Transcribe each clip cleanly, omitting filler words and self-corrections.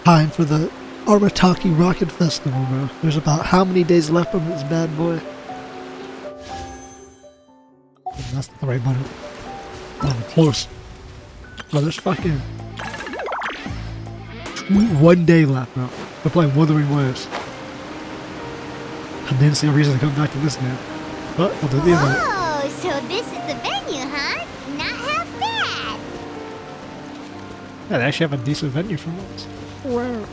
Time for the Arataki Rocket Festival, bro. There's about how many days left on this bad boy? That's not the right button. Oh, close. Bro, there's fucking 1 day left, bro. We're playing Wuthering Waves. I didn't see a reason to come back to this game. But we'll do the event. Oh, so this is the venue, huh? Not half bad. Yeah, they actually have a decent venue for once. Wow.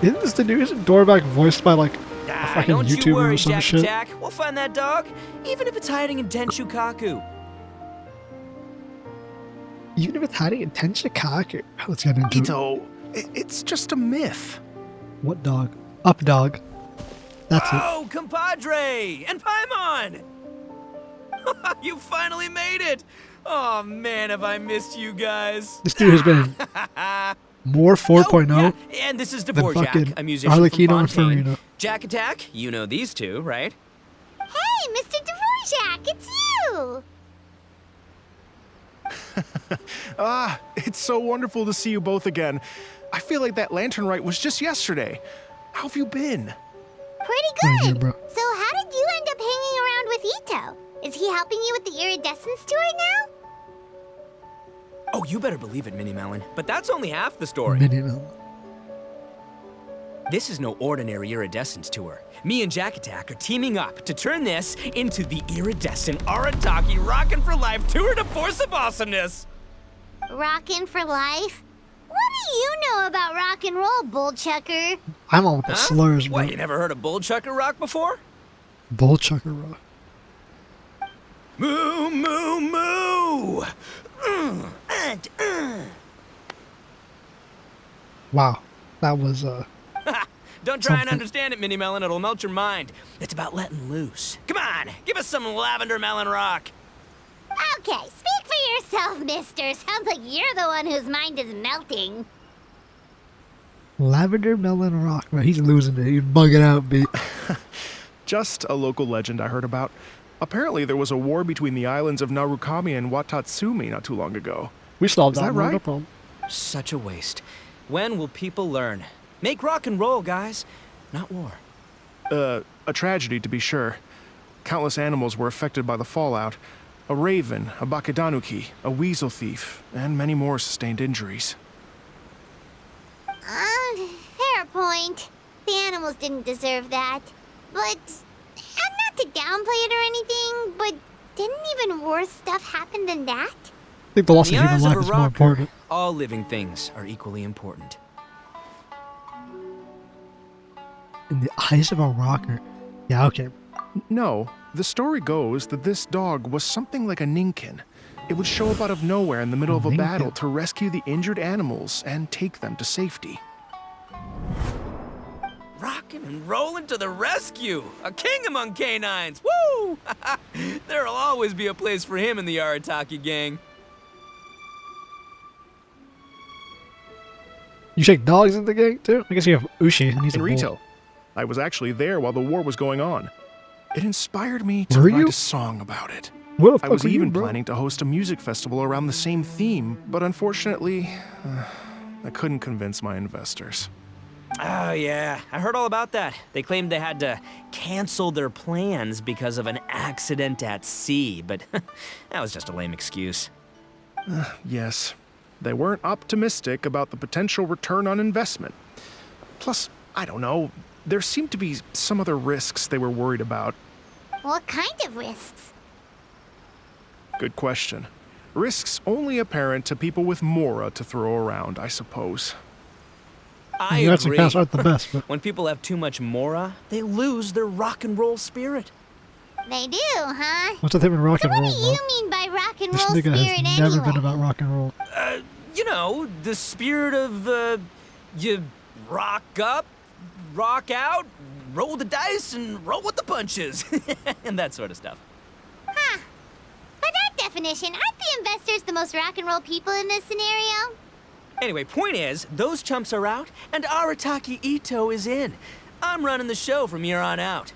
Isn't this the new Dorback voiced by like a fucking don't YouTuber you worry, or some Jack shit? Attack. We'll find that dog, even if it's hiding in Tenshukaku. Even if it's hiding in Tenshukaku. Let's get into it. Ito, it's just a myth. What dog? Up dog. That's it. Oh, compadre! And Paimon! You finally made it! Oh man, have I missed you guys. This dude has been more 4.0 yeah. And this is than Dvorak, fucking a musician Arlecchino from and Fontaine. Farina. Jack Attack, you know these two, right? Hey, Mr. Dvorak, it's you! It's so wonderful to see you both again. I feel like that lantern rite was just yesterday. How have you been? Pretty good. bro. So how did you end up hanging around with Ito? Is he helping you with the Iridescence tour now? Oh, you better believe it, Mini Melon. But that's only half the story. Minimum. This is no ordinary Iridescence tour. Me and Jack Attack are teaming up to turn this into the Iridescent Arataki Rockin' for Life Tour de Force of Awesomeness. Rockin' for life? What do you know about rock and roll, bullchucker? I'm on with the slurs, bro. What, you never heard of Bullchucker Rock before? Bullchucker rock. Moo, moo, moo! Wow. That was, Don't try and Something. understand it, Mini Melon. It'll melt your mind. It's about letting loose. Come on, give us some Lavender Melon Rock. Okay, speak for yourself, mister. Sounds like you're the one whose mind is melting. Lavender Melon Rock. Bro, he's losing it. He's bugging out, B. Just a local legend I heard about. Apparently there was a war between the islands of Narukami and Watatsumi not too long ago. We solved Is that bro, no right? problem. Such a waste. When will people learn? Make rock and roll, guys, not war. A tragedy to be sure. Countless animals were affected by the fallout. A raven, a bakedanuki, a weasel thief, and many more sustained injuries. Fair point. The animals didn't deserve that. But, and not to downplay it or anything, but didn't even worse stuff happen than that? I think the loss In of the human eyes of life a is more rocker, important. all living things are equally important. In the eyes of a rocker. Yeah, okay. No, the story goes that this dog was something like a ninkin. It would show up out of nowhere in the middle of a Ninkin. battle to rescue the injured animals and take them to safety. Rockin' and rollin' to the rescue! A king among canines! Woo! There'll always be a place for him in the Arataki gang. You take dogs in the gang, too? I guess you have Ushi, and he's a bull. Rito, I was actually there while the war was going on. It inspired me to Were write you? a song about it. Where the fuck I was were you, even bro? planning to host a music festival around the same theme, but unfortunately, I couldn't convince my investors. Oh, yeah. I heard all about that. They claimed they had to cancel their plans because of an accident at sea, but that was just a lame excuse. Yes, they weren't optimistic about the potential return on investment. Plus, I don't know, there seemed to be some other risks they were worried about. What kind of risks? Good question. Risks only apparent to people with Mora to throw around, I suppose. I You actually agree. cast aren't the best, but When people have too much mora, they lose their rock and roll spirit. They do, huh? what's with him in rock So and what roll, do bro? you mean by rock and This roll nigga spirit has never anyway? been about rock and roll. You know, the spirit of, you rock up, rock out, roll the dice, and roll with the punches. And that sort of stuff. Huh. By that definition, aren't the investors the most rock and roll people in this scenario? Anyway, point is, those chumps are out, and Arataki Ito is in. I'm running the show from here on out.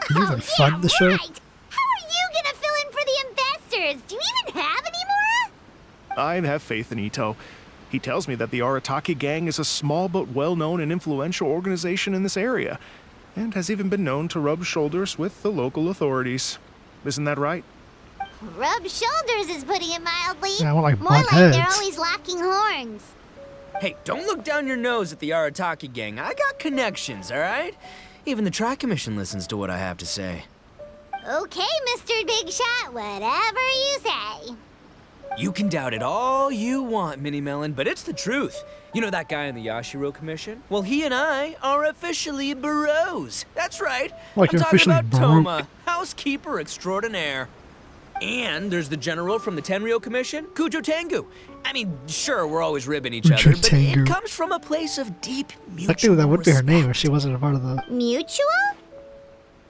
Can you even fund the show? Right. How are you gonna fill in for the investors? Do you even have any more? I have faith in Ito. He tells me that the Arataki gang is a small but well-known and influential organization in this area, and has even been known to rub shoulders with the local authorities. Isn't that right? Rub shoulders is putting it mildly. Yeah, more like More butt like they're heads. always locking horns. Hey, don't look down your nose at the Arataki gang. I got connections, all right? Even the Tri-Commission listens to what I have to say. Okay, Mr. Big Shot, whatever you say. You can doubt it all you want, Mini Melon, but it's the truth. You know that guy in the Yashiro Commission? Well, he and I are officially bros. That's right. Like I'm you're talking officially about broke. Toma, housekeeper extraordinaire. And there's the general from the Tenryou Commission, Kujo Tengu. I mean, sure, we're always ribbing each Kujo other, but Tengu. it comes from a place of deep mutual Actually, that would be her name if respect. she wasn't a part of the. Mutual?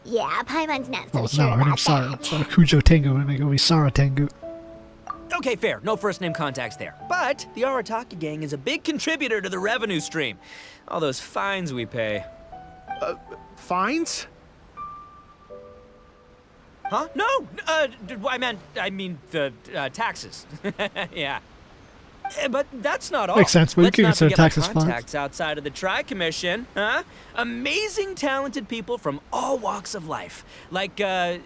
Yeah, Paimon's not so Oh, sure no, her about name's Sara. that. So Kujo Tengu would make it be Sara Tengu. Okay, fair. No first name contacts there. But the Arataki gang is a big contributor to the revenue stream. All those fines we pay. Fines? Huh? No! I mean the taxes. Yeah. But that's not all. Makes sense, but you Let's can not consider forget my taxes fines. contacts outside of the Tri-Commission, huh? Amazing, talented people from all walks of life. Like the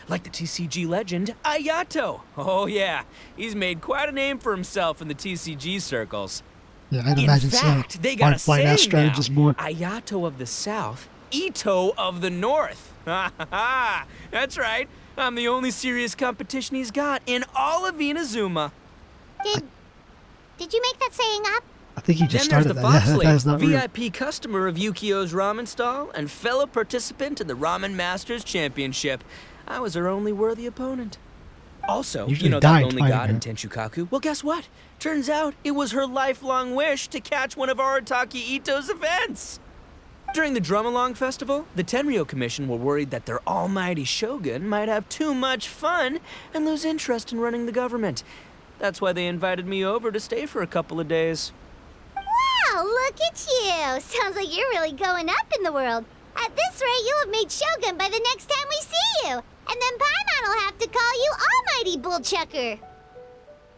TCG legend, Ayato. Oh yeah, he's made quite a name for himself in the TCG circles. Yeah, I'd In imagine fact, so. they got a Fine ass saying strategist now. more. Ayato of the South, Ito of the North. Ha ha ha! That's right. I'm the only serious competition he's got in all of Inazuma. Did you make that saying up? I think he just Then there's started the that. Fox Yeah, that is not real. VIP customer of Yukio's ramen stall and fellow participant in the Ramen Masters Championship. I was her only worthy opponent. Also, Usually you know died that only fighting god in her. Tenshukaku? Well, guess what? Turns out it was her lifelong wish to catch one of Arataki Ito's events. During the Drum-Along Festival, the Tenryou Commission were worried that their almighty shogun might have too much fun and lose interest in running the government. That's why they invited me over to stay for a couple of days. Wow, look at you. Sounds like you're really going up in the world. At this rate, you'll have made Shogun by the next time we see you. And then Paimon will have to call you Almighty Bullchucker.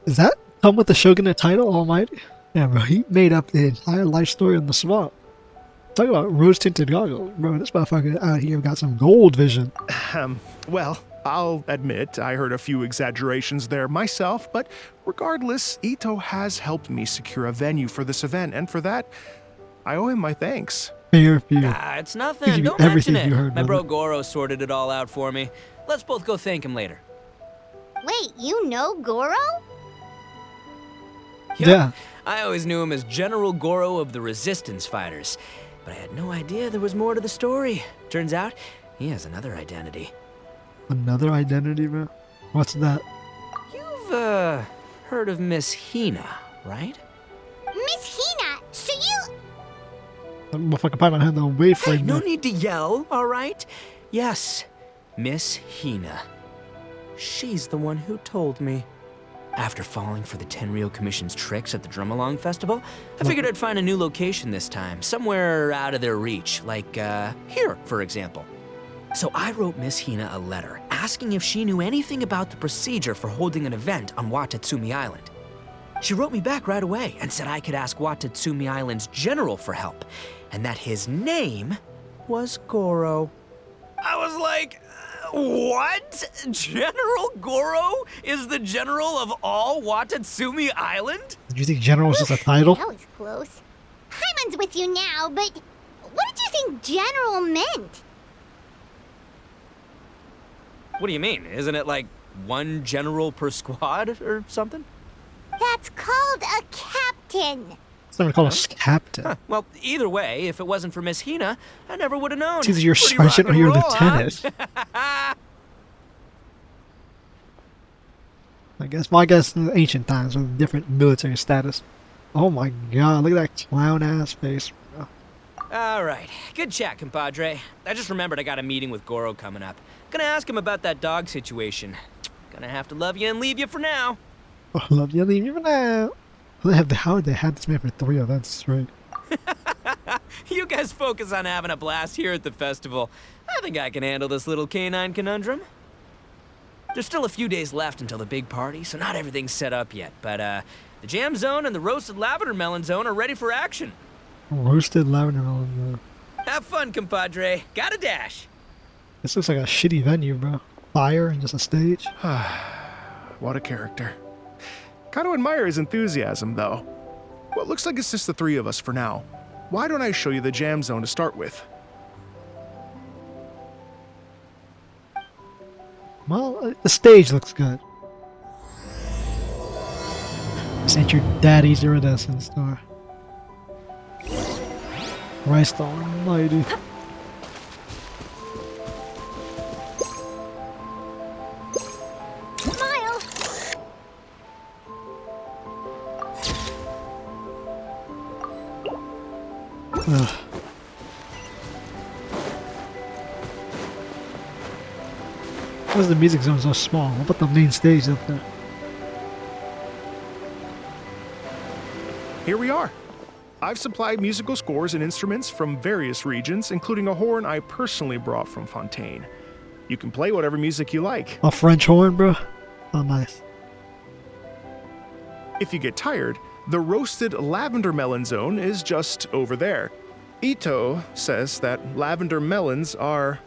Does that come with the Shogunate title, Almighty? Yeah, bro, he made up the entire life story in the swamp. Talk about rose-tinted goggles. Bro, this motherfucker out here got some gold vision. Well, I'll admit I heard a few exaggerations there myself, but regardless, Ito has helped me secure a venue for this event, and for that, I owe him my thanks. Fair few. Ah, it's He nothing. gave you Don't mention everything it. you heard, My bro brother. Goro sorted it all out for me. Let's both go thank him later. Wait, you know Goro? Yup. Yeah. I always knew him as General Goro of the Resistance Fighters, but I had no idea there was more to the story. Turns out, he has another identity. Another identity, bro? What's that? You've, heard of Miss Hina, right? Miss Hina, so you... That motherfucker probably had no way for Hey, him. no need to yell, all right? Yes, Miss Hina. She's the one who told me. After falling for the Tenryou Commission's tricks at the Drum-Along Festival, I figured I'd find a new location this time, somewhere out of their reach, like, here, for example. So I wrote Miss Hina a letter, asking if she knew anything about the procedure for holding an event on Watatsumi Island. She wrote me back right away and said I could ask Watatsumi Island's general for help, and that his name was Goro. I was like, what? General Goro is the general of all Watatsumi Island? Did you think General was just a title? That was close. Paimon's with you now, but what did you think General meant? What do you mean? Isn't it like one general per squad or something? That's called a captain. It's never called a captain. Huh. Well, either way, if it wasn't for Miss Hina, I never would have known. It's either your Pretty sergeant rock or your and roll, lieutenant. Huh? I guess. Well, I guess in the ancient times with different military status. Oh my god, look at that clown ass face. Bro. All right. Good chat, compadre. I just remembered I got a meeting with Goro coming up. Gonna ask him about that dog situation. Gonna have to love you and leave you for now. Oh, love you, leave you for now. How would they have this man for 3 events straight? You guys focus on having a blast here at the festival. I think I can handle this little canine conundrum. There's still a few days left until the big party, so not everything's set up yet, but The Jam Zone and the Roasted Lavender Melon Zone are ready for action. Roasted lavender melon. Have fun, compadre. Got a dash. This looks like a shitty venue, bro. Fire and just a stage. What a character. Kind of admire his enthusiasm, though. Well, it looks like it's just the three of us for now. Why don't I show you the Jam Zone to start with? Well, the stage looks good. This ain't your daddy's Iridescent store. Christ almighty. Smile! Ugh. Why is the music zone so small? What about the main stage up there? Here we are. I've supplied musical scores and instruments from various regions, including a horn I personally brought from Fontaine. You can play whatever music you like. A French horn, bro? Oh, nice. If you get tired, the Roasted Lavender Melon Zone is just over there. Ito says that lavender melons are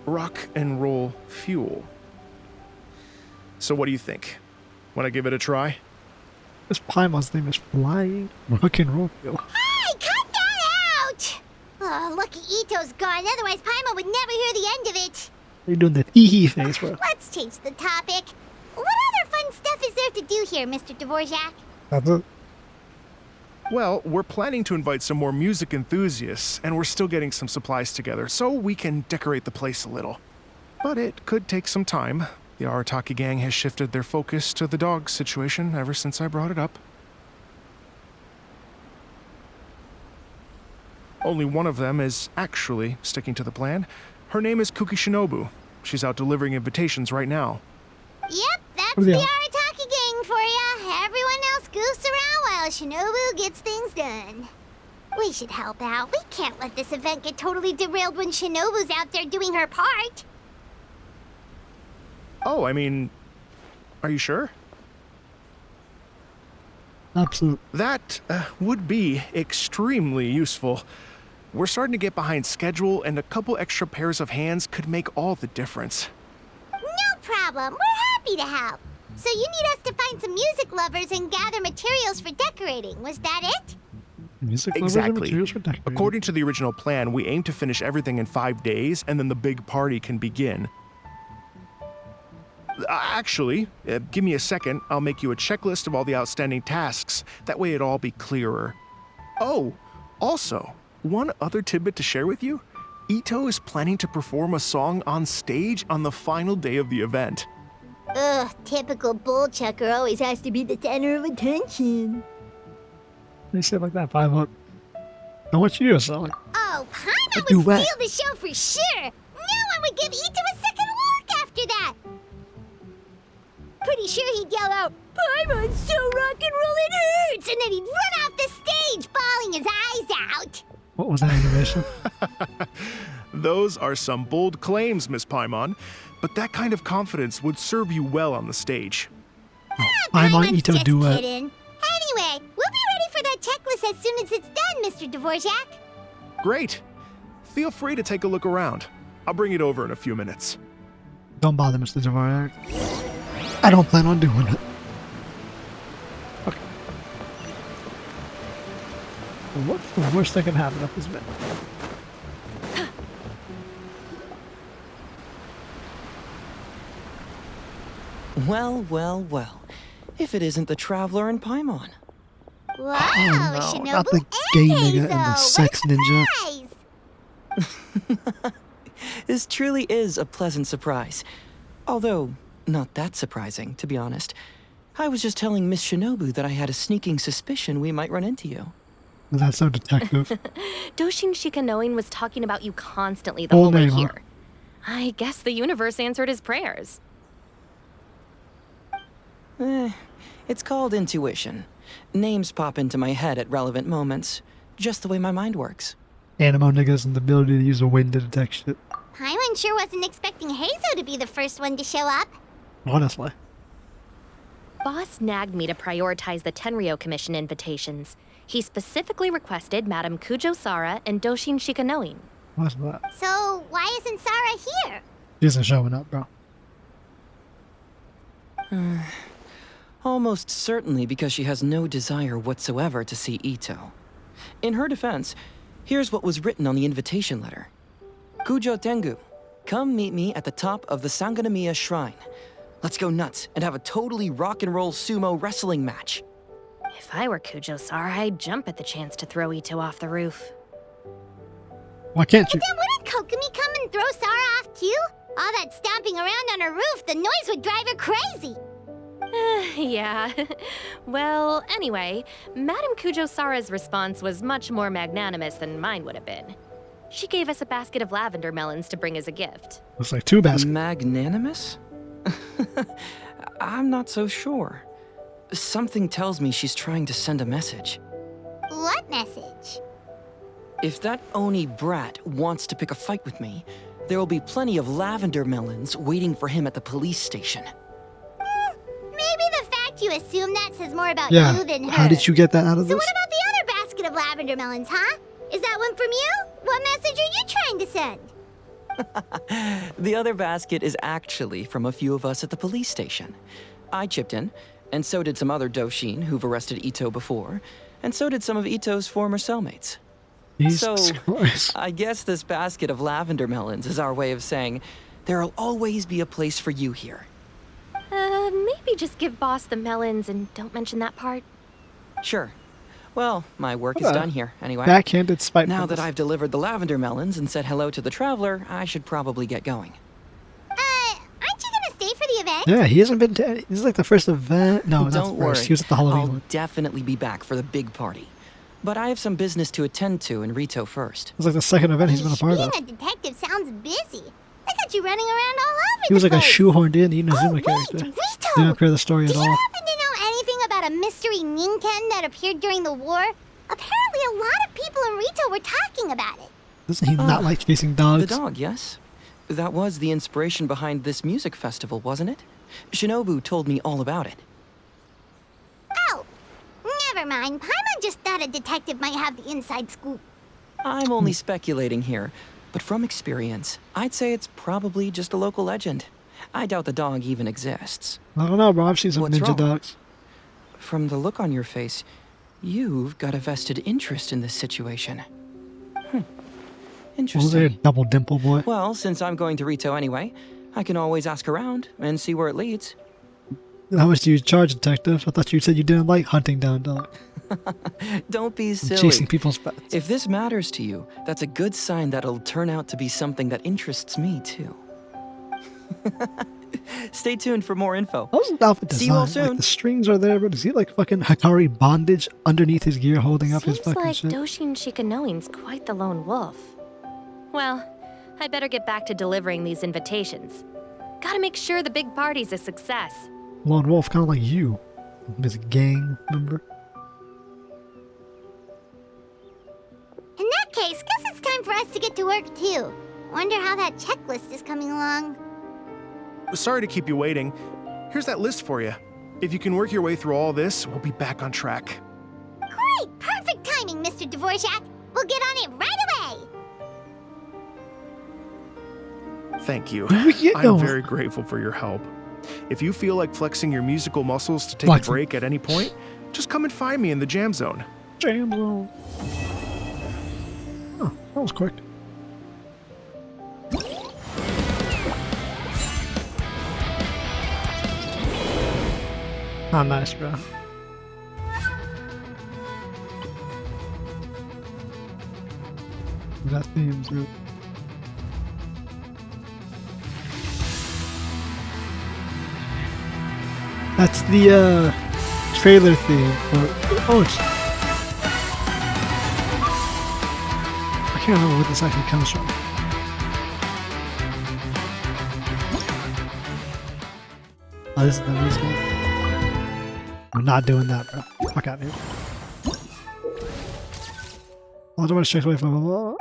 rock and roll fuel. So what do you think? Want to give it a try? This Paimon's name is Flying Rock and Roll. Hey, cut that out! Oh, lucky Ito's gone, otherwise Paimon would never hear the end of it. You're doing the hee-hee face, bro. Let's change the topic. What other fun stuff is there to do here, Mr. Dvorak? That's it. Well, we're planning to invite some more music enthusiasts, and we're still getting some supplies together, so we can decorate the place a little. But it could take some time. The Arataki gang has shifted their focus to the dog situation ever since I brought it up. Only one of them is actually sticking to the plan. Her name is Kuki Shinobu. She's out delivering invitations right now. Yep, that's Oh, the yeah. Arataki gang for ya. Everyone else goofs around while Shinobu gets things done. We should help out. We can't let this event get totally derailed when Shinobu's out there doing her part. Oh, I mean, are you sure? Absolute. That would be extremely useful. We're starting to get behind schedule, and a couple extra pairs of hands could make all the difference. No problem. We're happy to help. So you need us to find some music lovers and gather materials for decorating. Was that it? Music lovers and Exactly. materials for decorating. According to the original plan, we aim to finish everything in 5 days, and then the big party can begin. Actually, give me a second. I'll make you a checklist of all the outstanding tasks. That way it'll all be clearer. Oh, also, one other tidbit to share with you. Ito is planning to perform a song on stage on the final day of the event. Ugh, typical bullchucker always has to be the center of attention. They say it like that, Paimon. I want you to do a song. Oh, Paimon do would what? steal the show for sure. No one would give Ito a second look after that. Pretty sure he'd yell out, "Paimon's so rock and roll it hurts!" And then he'd run off the stage, bawling his eyes out. What was that animation? Those are some bold claims, Miss Paimon, but that kind of confidence would serve you well on the stage. Paimon Paimon's Ito just duet. kidding. Anyway, we'll be ready for that checklist as soon as it's done, Mr. Dvorak. Great. Feel free to take a look around. I'll bring it over in a few minutes. Don't bother, Mr. Dvorak. I don't plan on doing it. Okay. What's the worst that can happen up this bit? Well, well, well. If it isn't the Traveler and Paimon. Wow, Oh, no, Shinobu not the and gay nigga and the Eizo. sex What a ninja. surprise. This truly is a pleasant surprise. Although, not that surprising, to be honest. I was just telling Miss Shinobu that I had a sneaking suspicion we might run into you. That's so detective. Doshin Shikanoin was talking about you constantly the Full whole way name, huh? here. I guess the universe answered his prayers. It's called intuition. Names pop into my head at relevant moments, just the way my mind works. Animo niggas and the ability to use a wind to detect shit. Paimon sure wasn't expecting Heizo to be the first one to show up. Honestly. Boss nagged me to prioritize the Tenryou Commission invitations. He specifically requested Madame 𝐂𝐎𝐿𝐿 and Doshin Shikanoin. What's that? So, why isn't Sarah here? She isn't showing up, bro. Almost certainly because she has no desire whatsoever to see Ito. In her defense, here's what was written on the invitation letter. Kujo Tengu, come meet me at the top of the Sanganamiya Shrine. Let's go nuts and have a totally rock and roll sumo wrestling match. If I were 𝐂𝐎𝐿, I'd jump at the chance to throw Ito off the roof. Why can't you? Then wouldn't Kokomi come and throw Sarah off too? All that stomping around on her roof, the noise would drive her crazy. Yeah. Well, anyway, Madame 𝐂𝐎𝐿's response was much more magnanimous than mine would have been. She gave us a basket of lavender melons to bring as a gift. Looks like 2 baskets. Magnanimous? I'm not so sure. Something tells me she's trying to send a message. What message? If that Oni brat wants to pick a fight with me, there will be plenty of lavender melons waiting for him at the police station. Maybe the fact you assume that says more about Yeah. you than her. How did you get that out of So this? what about the other basket of lavender melons, huh? Is that one from you? What message are you trying to send? The other basket is actually from a few of us at the police station. I chipped in, and so did some other Doshin who've arrested Ito before, and so did some of Ito's former cellmates. Jesus Christ. I guess this basket of lavender melons is our way of saying, there'll always be a place for you here. Maybe just give Boss the melons and don't mention that part. Sure. Well, my work is What a done here, anyway. Backhanded spitefulness. Now that I've delivered the lavender melons and said hello to the traveler, I should probably get going. Aren't you gonna stay for the event? Yeah, he hasn't been to any. This is like the first event. No, not Don't the first. worry, He was at the Halloween I'll one. definitely be back for the big party. But I have some business to attend to in Rito first. It was like the second event he's been a part of. Being a detective sounds busy. I got you running around all over He was the like a place. shoehorned in Inazuma wait, character. Rito! Didn't appear in the story Do at you all. happen to know anything about a mystery Ninken that appeared during the war? Apparently a lot of people in Rito were talking about it. Doesn't he not like chasing dogs? The dog, yes? That was the inspiration behind this music festival, wasn't it? Shinobu told me all about it. Oh, never mind. Paimon just thought a detective might have the inside scoop. I'm only speculating here, but from experience, I'd say it's probably just a local legend. I doubt the dog even exists. I don't know, bro. I've seen some What's ninja wrong? dogs. From the look on your face, you've got a vested interest in this situation. Was there a Interesting. double dimple boy? Well, since I'm going to Rito anyway, I can always ask around and see where it leads. How much do you charge, detective? I thought you said you didn't like hunting down dogs. Don't be And silly. chasing people's pets. If this matters to you, that's a good sign that it'll turn out to be something that interests me too. Stay tuned for more info. How's his outfit See you all designed? Like soon. the strings are there, but is he like fucking Hikari bondage underneath his gear holding up his Seems fucking like shit? Doshin Shikanoin's quite the lone wolf. Well, I better get back to delivering these invitations. Gotta make sure the big party's a success. Lone wolf, kind of like you. His gang member. In that case, guess it's time for us to get to work too. Wonder how that checklist is coming along. Sorry to keep you waiting. Here's that list for you. If you can work your way through all this, we'll be back on track. Great! Perfect timing, Mr. Dvorak. We'll get on it right away. Thank you. Where we get I'm going? very grateful for your help. If you feel like flexing your musical muscles to take Flexing. a break at any point, just come and find me in the jam zone. Jam zone. Oh, that was quick. Not nice, bro. That seems rude. That's the trailer theme for. Oh, it's. I can't remember where this actually comes from. Oh, this is the music one. We're not doing that, bro. Fuck out of here. I don't want to check away from.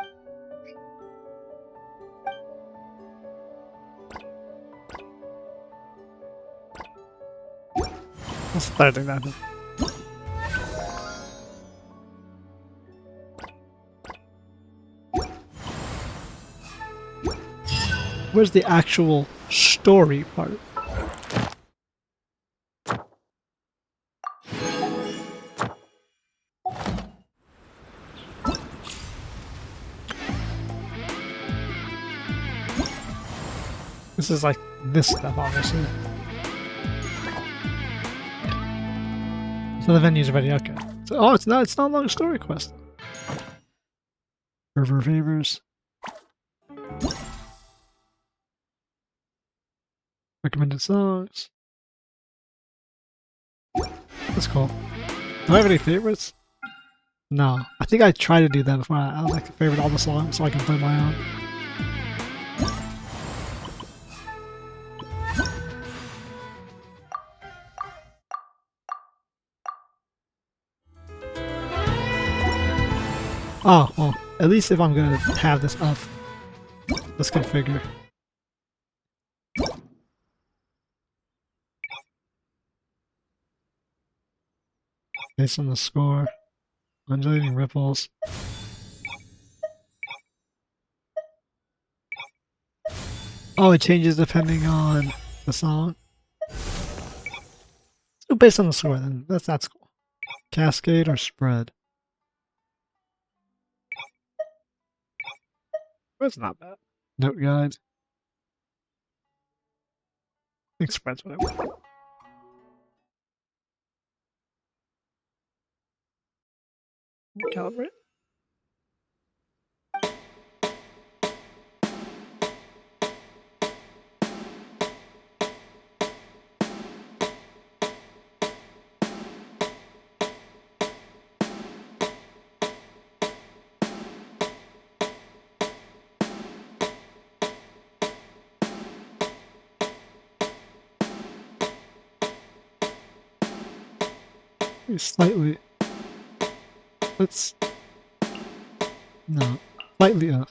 That's the third thing that happened. Where's the actual story part? This is like this stuff, obviously. So the venue's ready, okay. So, oh, it's not a long story quest. River favors. Recommended songs. That's cool. Do I have any favorites? No. I think I tried to do that before. I like to favorite all the songs so I can play my own. Oh, well, at least if I'm gonna have this up, let's configure. Based on the score, undulating ripples. Oh, it changes depending on the song. So based on the score, then that's cool. Cascade or spread? It's not bad. Note guide. I think spread's what I want. Calibrate. Slightly. Let's. No. Slightly up.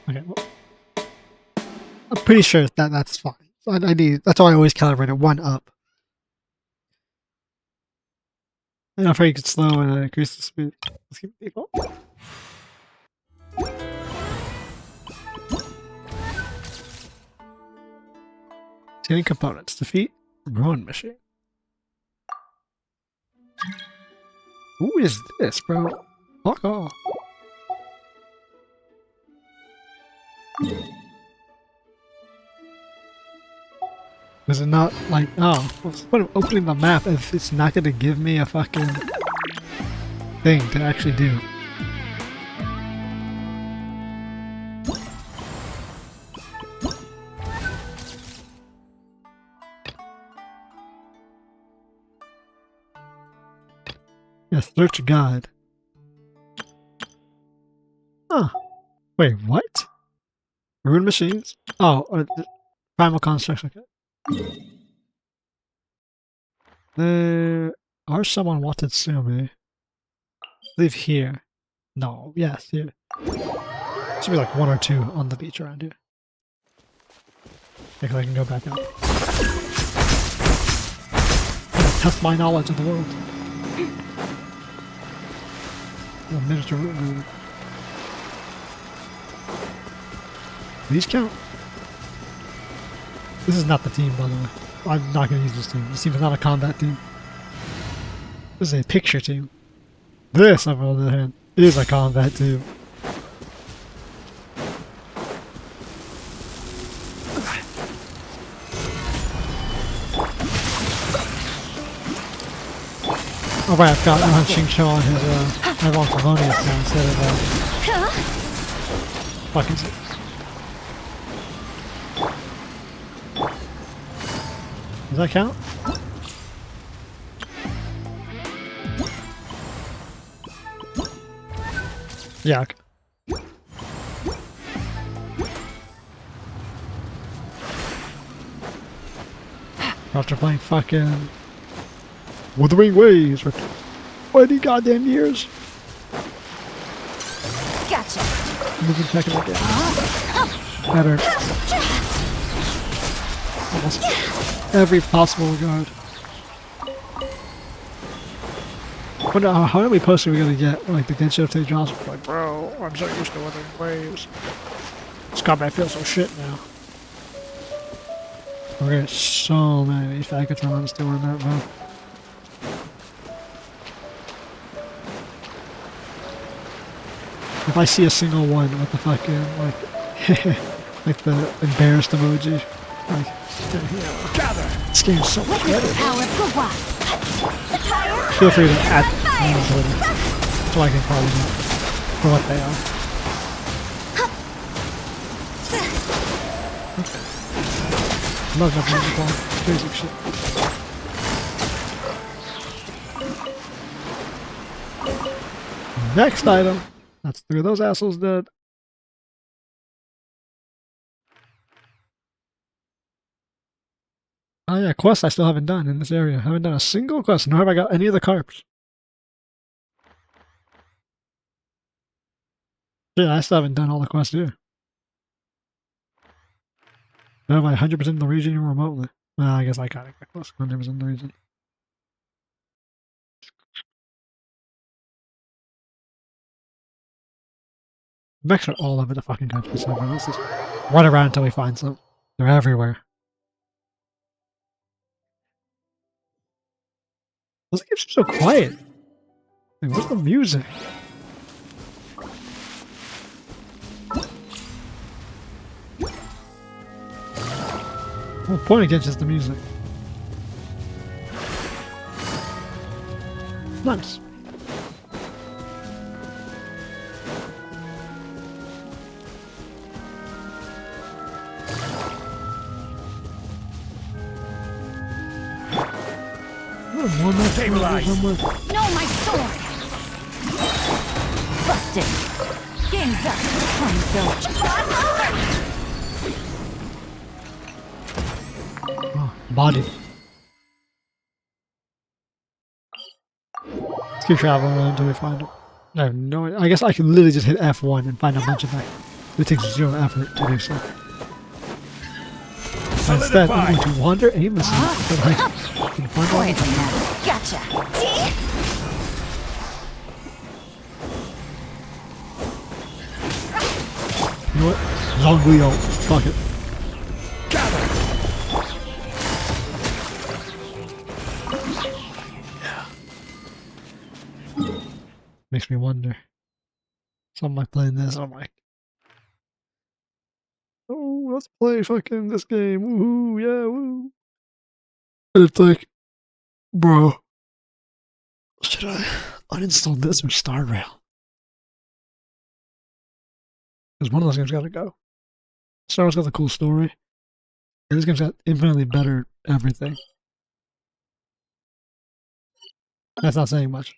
Okay, well. I'm pretty sure that's fine. That's why I always calibrate it 1 up. I'm afraid you could slow and increase the speed. Let's keep it default. Tuning components. Defeat Ruin Machine. Who is this, bro? Fuck off. Was it not like, oh, what's the point of opening the map if it's not going to give me a fucking thing to actually do? Yes, search guide. Huh. Wait, what? Ruin machines? Oh, primal construction. Okay. There are someone wanted Sumi. Live here. No, yes, here. Should be like 1 or 2 on the beach around here. I think I can go back up. Test my knowledge of the world. A miniature root. These count? This is not the team, by the way. I'm not going to use this team. This team is not a combat team. This is a picture team. This, on the other hand, is a combat team. Oh right, I've got Ching-Cho on his, everyone Felonious now instead of, fuck is it? Does that count? Yeah. Okay. After playing fucking Wuthering Waves for 20 goddamn years. Gotcha. Moving second again. Better. Almost every possible regard. Wonder how many posts are we gonna get? Like the Genshin of Johnson, like, bro, I'm so used to Wuthering Waves. This combat feels so shit now. We're getting so many Fagatrons doing that, bro. If I see a single one with the fucking, like, like the embarrassed emoji, like, Gather. this game's so much better. Power Feel free to add them on Twitter so I can call them out for what they are. Love that music on. Basic shit. Next item. That's 3 of those assholes dead. Oh yeah, quest I still haven't done in this area. I haven't done a single quest, nor have I got any of the carps. Yeah, I still haven't done all the quests here. Am I 100% in the region remotely? Well, I guess I kinda got close 100% in the region. Make sure all over the fucking country, so let's just run around until we find some. They're everywhere. Those games are so quiet. Like, where's the music? The point against is the music. Nice. More Stabilize. No, my sword. Busted. Game's up. Fun village. Oh, body. Let's keep traveling around until we find it. I have no idea. I guess I can literally just hit F1 and find a bunch of that. It takes 0 effort to do so. But instead, I'm going to wander aimlessly until I can find all the Gotcha. You know what? Zonguio. Fuck it. Makes me wonder. So I'm like playing this, I'm like, oh, let's play fucking this game. Woohoo, yeah, woo. And it's like, bro, should I uninstall this or Star Rail? Because one of those games gotta go. Star Rail's got the cool story. And this game's got infinitely better everything. That's not saying much.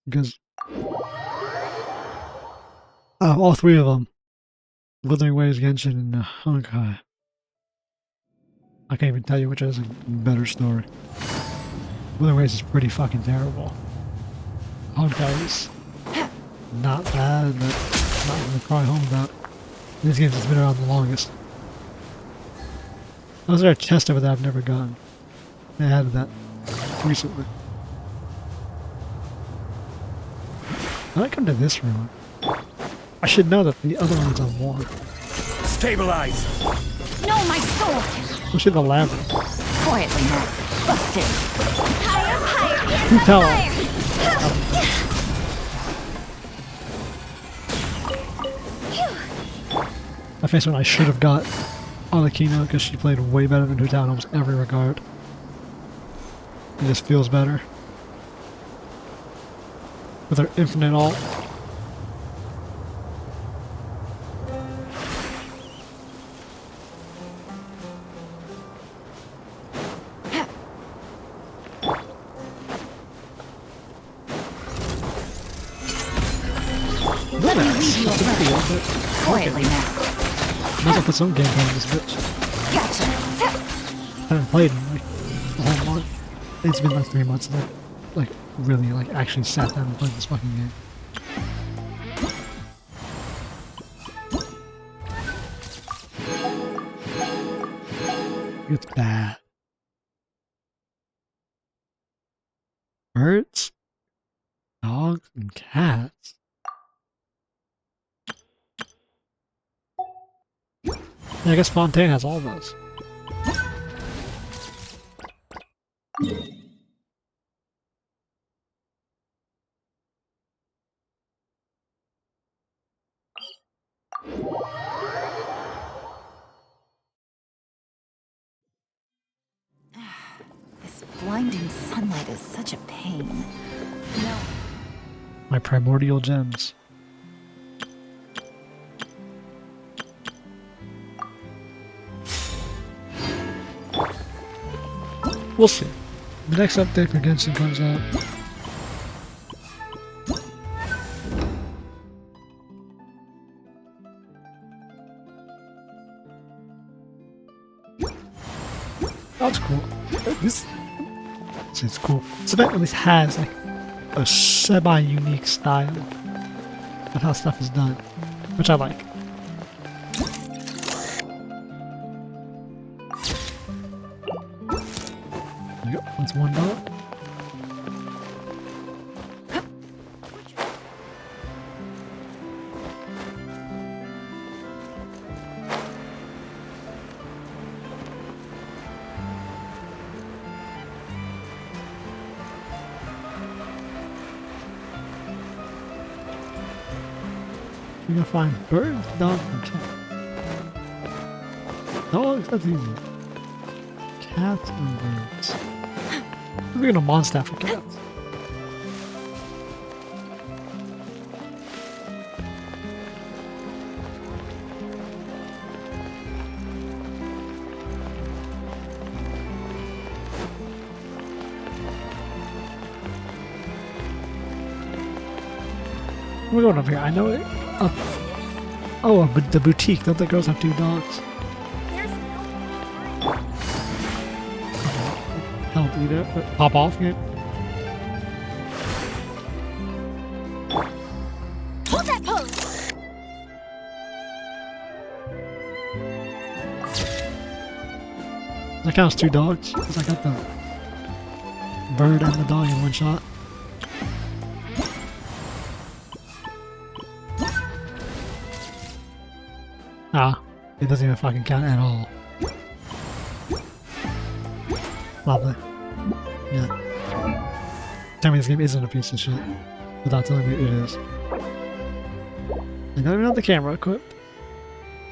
Because all 3 of them, Wuthering Waves, Genshin, and Honkai. I can't even tell you which has a better story. Wuthering Waves is pretty fucking terrible. Honkai is not bad, but not gonna cry home about. These games has been around the longest. I was there a chest over that I've never gotten. They added that recently. I might come to this room. I should know that the other one's on war. Stabilize. No, my sword. We should elaborate. Quietly now. Busted. Higher, higher. You tell I face when I should have got Alakino because she played way better than Hutao in almost every regard. It just feels better. With her infinite ult. Quietly now. Might as well put some gameplay in this bitch. Gotcha. I haven't played in like a whole month. It's been like 3 months now. like really like actually sat down and played this fucking game. It's bad. Birds, dogs, and cats. Yeah, I guess Fontaine has all those. This blinding sunlight is such a pain. No. My primordial gems. We'll see. The next update for Genshin comes out. That's cool. It's cool. So that at least has like a semi-unique style of how stuff is done, which I like. There you go. That's one dog. You're gonna find birds, dogs, and cats. Dogs, that's easy. Cats and birds. We're gonna monster for cats. We're going over here. I know it. Oh, but the boutique. Don't the girls have 2 dogs? Don't eat it. Pop off it. Hold that pose! That counts 2 dogs. 'Cause I got the bird and the dog in one shot. Ah, it doesn't even fucking count at all. Lovely. Yeah. Tell me this game isn't a piece of shit without telling me it is. I don't even have the camera equipped.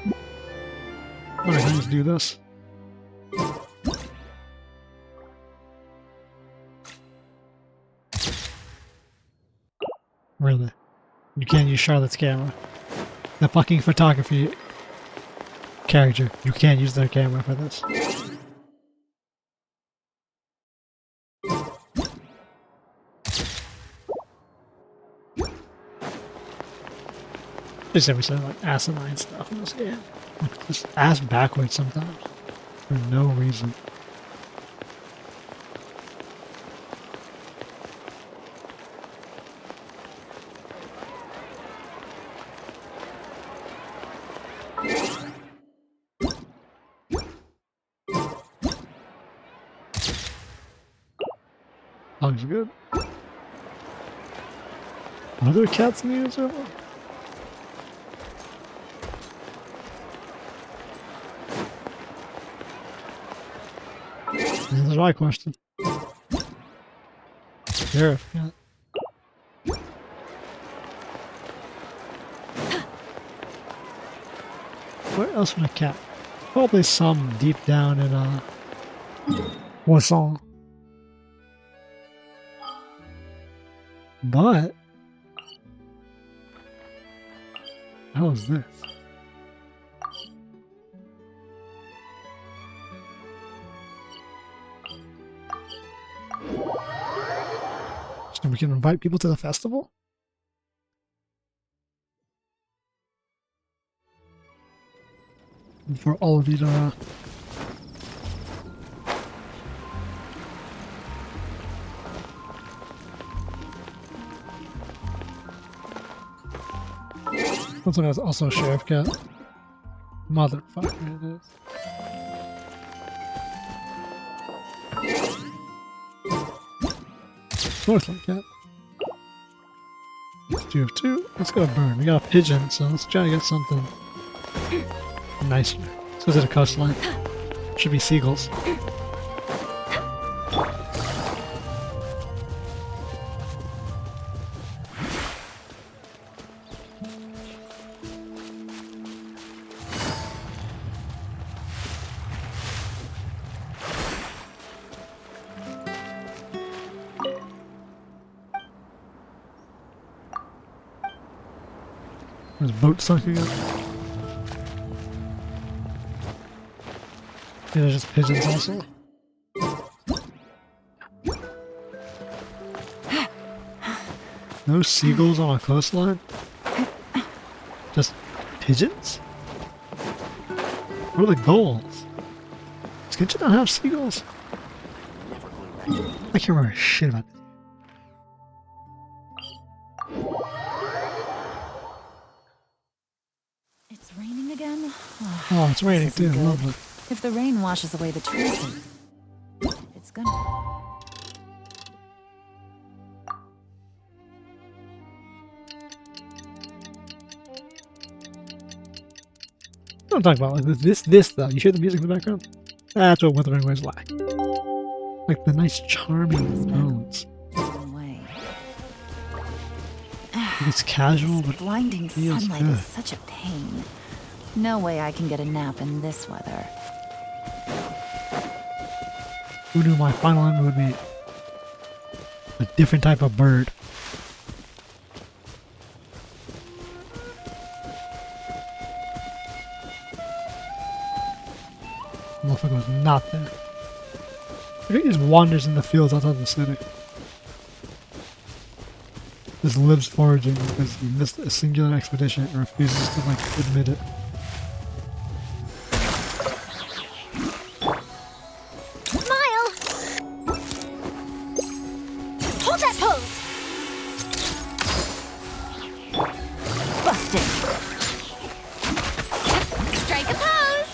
What, I can just do this? Really? You can't use Charlotte's camera. The fucking photography character. You can't use their camera for this. Just every so like asinine stuff in this game. Like, just ass backwards sometimes. For no reason. Looks good. Are there cats in the server? That's the right question. Sheriff, yeah. Where else would a cat? Probably some deep down in Poisson. But how is this? So we can invite people to the festival? For all of you to Looks like that's also Sheriff Cat. Motherfucker it is. Northland Cat. Let's do 2. Let's go burn. We got a pigeon, so let's try to get something nicer. Let's go to the coastline. Should be seagulls. There's boat sunken up. Yeah, there's just pigeons also. No seagulls on a coastline? Just pigeons? What are the goals? Does Genshin not have seagulls? I can't remember shit about this. It's raining again? Oh, it's raining This isn't too. good. Lovely. If the rain washes away the trees, it's gonna. I'm talking about like this though. You hear the music in the background? That's what Wuthering Waves like. Like the nice, charming tones. Way. It's casual, but Blinding feels sunlight good. is such a pain. No way I can get a nap in this weather. Who knew my final end would be a different type of bird? Motherfucker was not there. I think he just wanders in the fields outside the city. Just lives foraging because he missed a singular expedition and refuses to like admit it. Smile! Hold that pose! Busted! Strike a pose!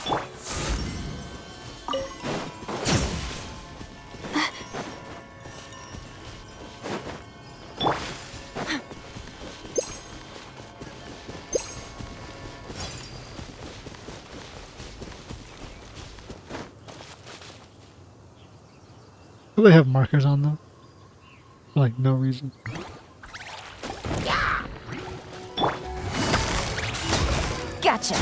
Do they have markers on them? For like no reason. Gotcha!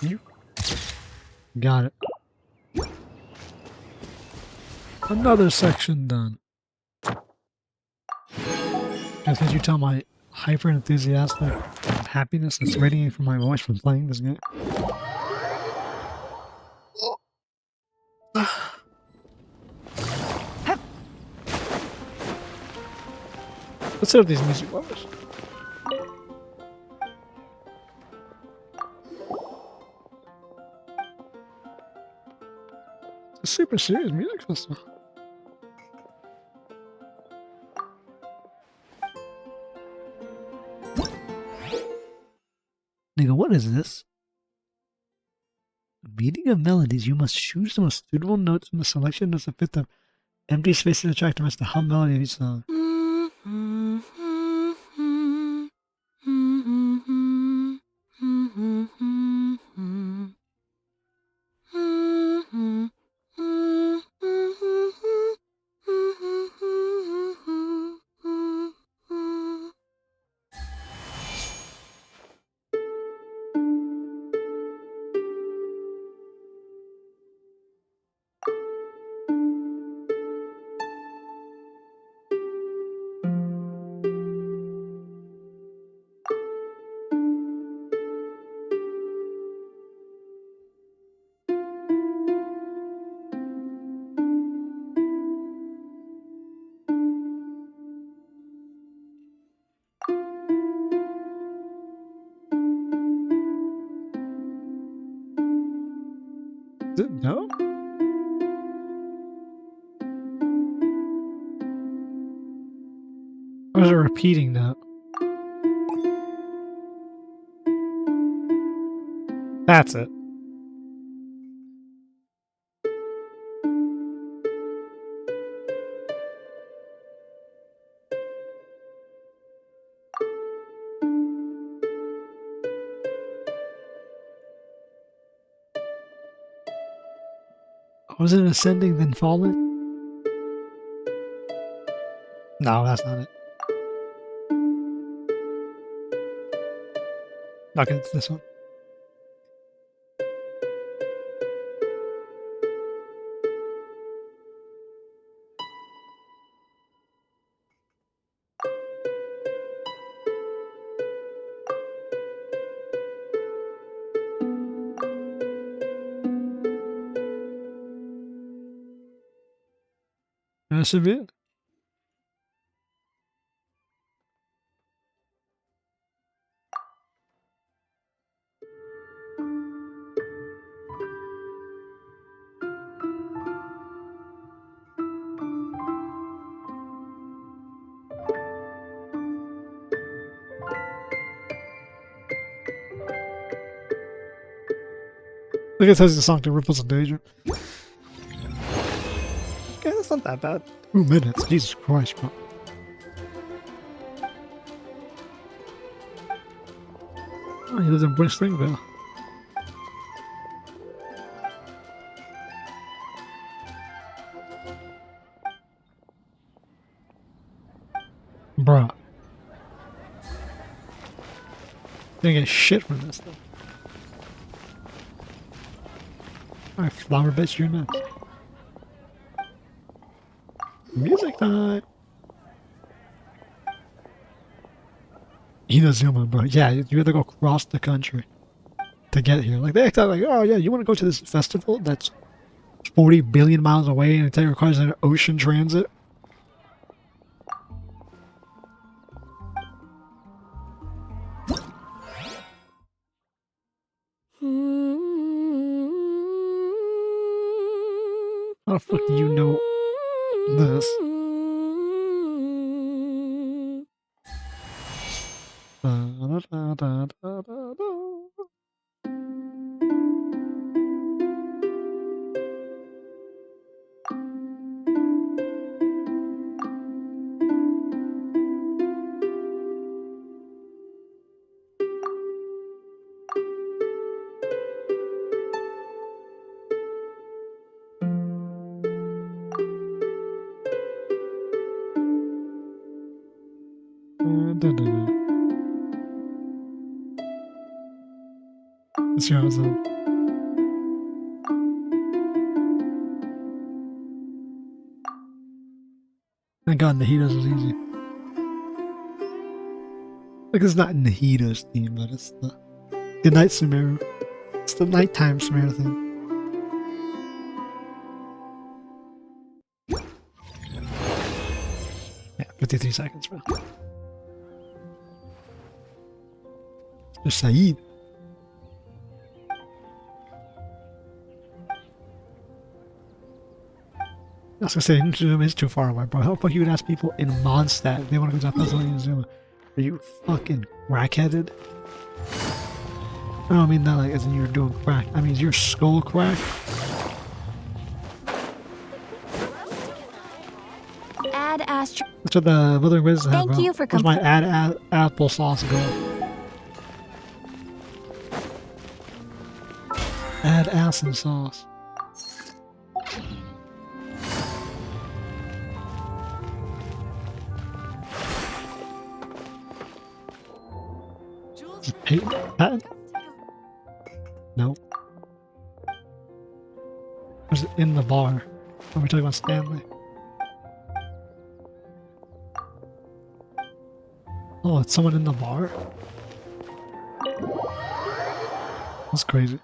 You got it. Another section done. Guys, could you tell my hyper enthusiastic happiness that's radiating from my voice from playing this game? Let's set up these music levels. It's a super serious music festival. Nigga, what is this? Beating of melodies, you must choose the most suitable notes from the selection as to fit the empty space and attractiveness to hum melody of each song. No? Or is it repeating that? That's it. Was it ascending then falling? No, that's not it. Okay, it's this one. That should be it. I guess that's the song to Ripples of Danger. Okay, that's not that bad. 2 minutes, Jesus Christ, bro. Oh, he lives in British Springville. Bruh. Didn't get shit from this stuff. Alright, flower bitch, you're nuts. Music time! Inazuma, bro. Yeah, you have to go across the country to get here. Like, they act like, oh yeah, you want to go to this festival that's 40 billion miles away and it requires an ocean transit? How the fuck do you know this? Let's see how it's up. Thank God Nahida's is easy. Like, it's not Nahida's theme, but it's the night Sumeru. It's the nighttime Sumeru thing. Yeah, 53 seconds, bro. There's Saeed. I was gonna say, Inazuma is too far away, bro. How the fuck you would ask people in Mondstadt if they want to go to a festival in Inazuma? Are you fucking crackheaded? I don't mean that like as in you're doing crack. I mean, is your skull crack? Add Astro. That's what the Wuthering Waves have, bro. Thank you for Where's my add applesauce go? Add ass and sauce. Patent? No. Was it in the bar? Are we talking about Stanley? Oh, it's someone in the bar? That's crazy.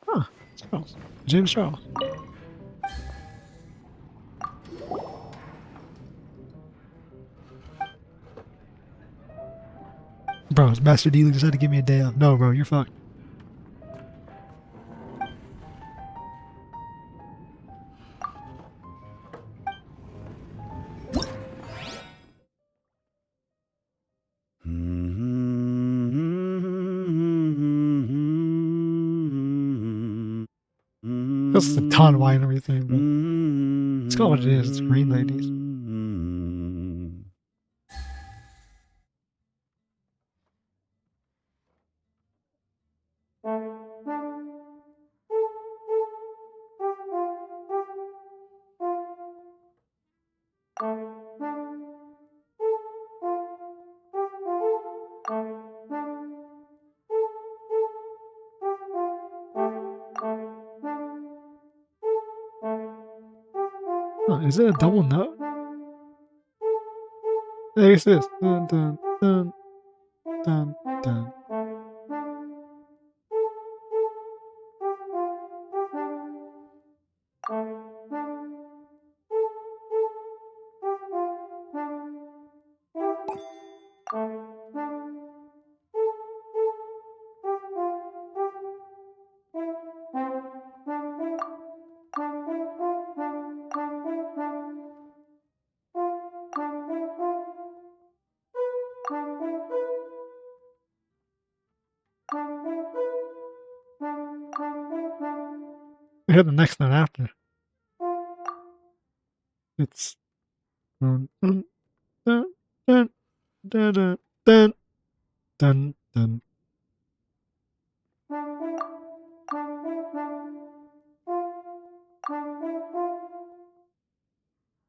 Huh. Charles. James Charles. Bro, Master D decided to give me a day off. No, bro, you're fucked. It's the ton winery thing, but it's called what it is. It's green ladies. Oh, is it a double note? I guess it is. Dun, dun, dun, dun, dun. We have the next note after. It's dun, dun, dun, dun, dun, dun, dun, dun, dun.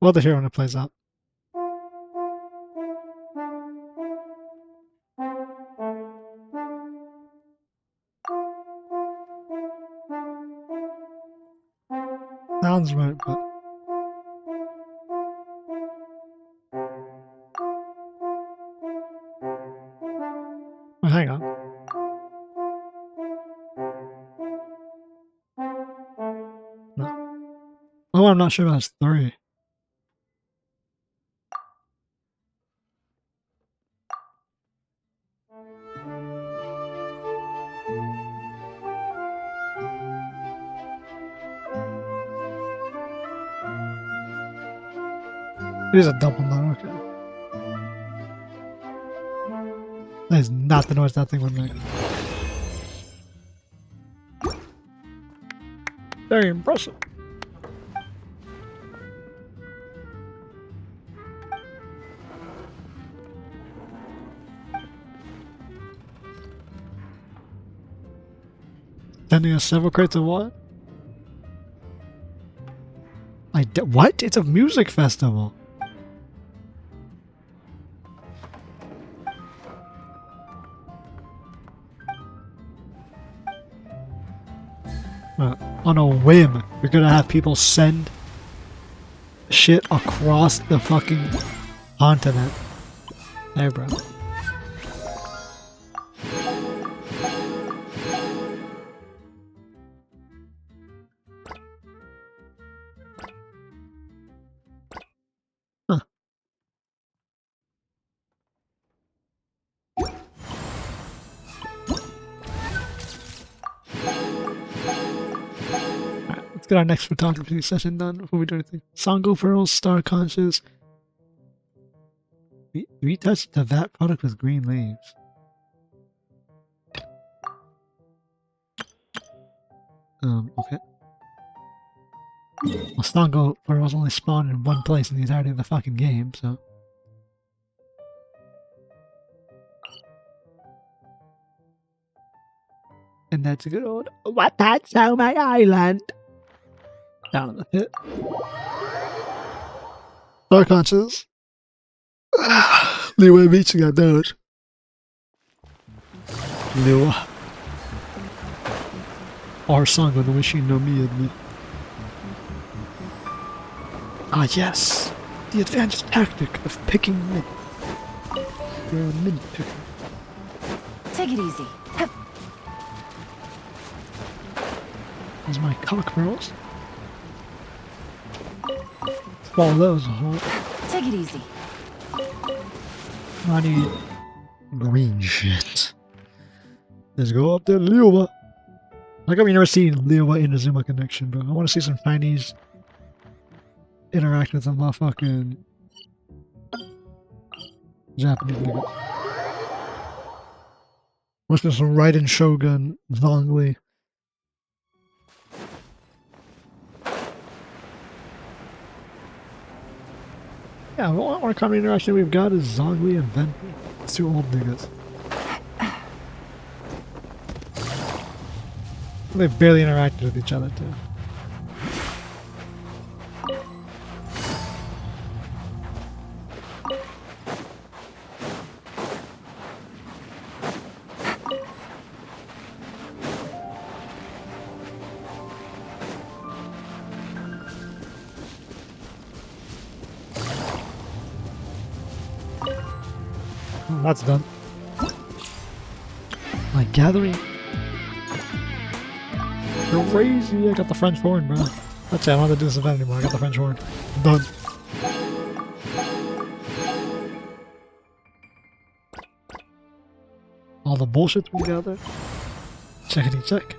We'll have to hear when it plays out. Sounds right, but well, hang on. No. Oh, I'm not sure that's 3. It is a double note, okay. That is not the noise that thing would make. Very impressive. Sending us several crates of what? What? It's a music festival. On a whim, you're gonna have people send shit across the fucking continent. Hey, bro. Huh. Let's get our next photography session done before we do anything. Sango Pearls, Star Conscious. Retouch the VAT product with green leaves. Okay. Well, Sango Pearls only spawn in one place in the entirety of the fucking game, so. And that's a good old, what, that's how my island. Down in the pit. Star Conscious. Leeway Beach got those. Lewa. Our song on the machine no me and me. Ah yes. The advanced tactic of picking mint. You're a mint picker. Take it easy. Those are my cock pearls. Swallow those. Take it easy. I need green shit. Let's go up there, Lewa. Like I've never seen Lewa in a Zuma connection, but I want to see some Chinese interact with some motherfucking Japanese niggas. What's this Raiden Shogun Zhongli? Yeah, the only more common interaction we've got is Zongli and Venpi. It's two old niggas. They've barely interacted with each other, too. That's done. My gathering. Crazy! I got the French horn, bro. That's it. I don't have to do this event anymore. I got the French horn. Done. All the bullshit we gathered. Checkity check.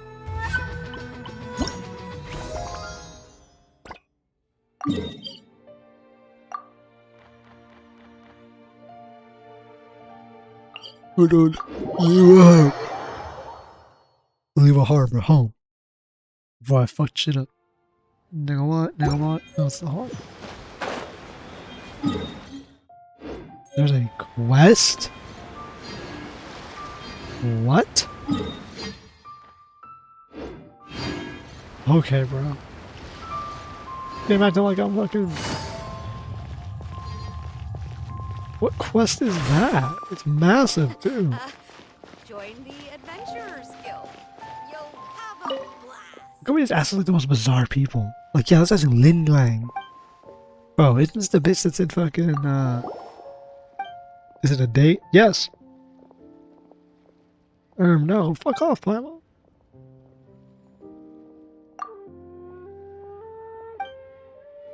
Hold on. Leave a harbor home. Before I fucked shit up. Nigga what? Nigga what? No, it's the heart. There's a quest? What? Okay, bro. Came acting like I'm fucking... What quest is that? It's massive, too. Join the Adventurers Guild. You'll have a blast. Can we just ask like the most bizarre people? Like, yeah, let's ask Lin Lang. Bro, isn't this the bitch that's in fucking, Is it a date? Yes. No. Fuck off, Paimon.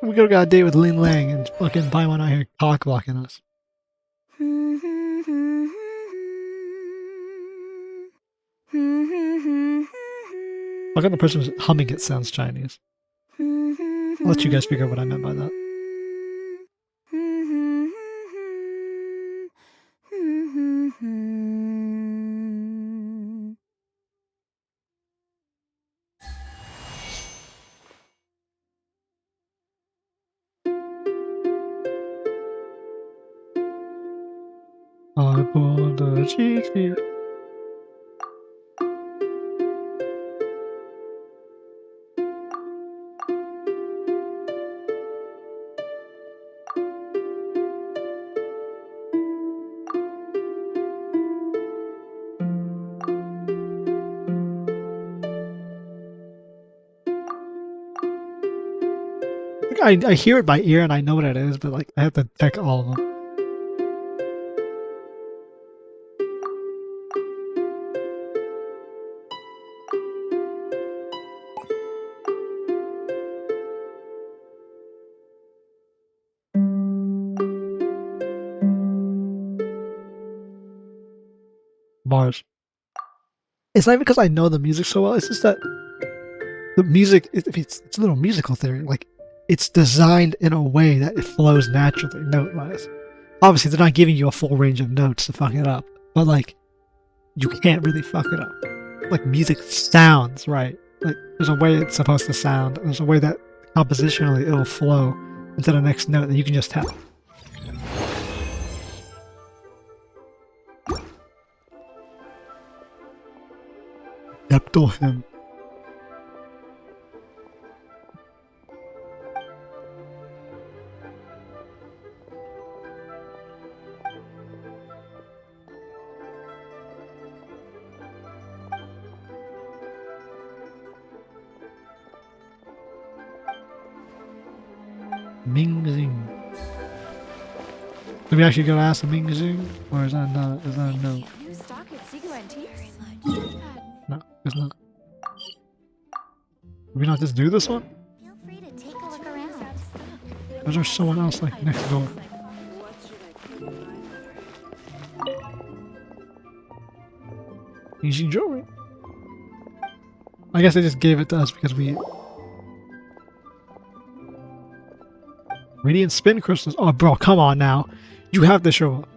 We could have got a date with Lin Lang and fucking Paimon out here cock blocking us. Look at the person who's humming it sounds Chinese. I'll let you guys figure out what I meant by that. I pulled a cheat. I hear it by ear and I know what it is, but like I have to check all of them. Bars. It's not even because I know the music so well, it's just that the music, it's a little musical theory. Like, it's designed in a way that it flows naturally, note-wise. Obviously, they're not giving you a full range of notes to fuck it up, but like, you can't really fuck it up. Like, music sounds right. Like, there's a way it's supposed to sound, and there's a way that compositionally it'll flow into the next note that you can just tell. Him. Mingxing. Did we actually go ask the Mingxing? Or is that not? Is that a no? New stock at 𝐂𝐿𝐴. No, it's not. Did we not just do this one? Feel free to take a look around. Or is there someone else like next door? Easy jewelry. I guess they just gave it to us because we... Radiant spin crystals. Oh, bro, come on now. You have to show up.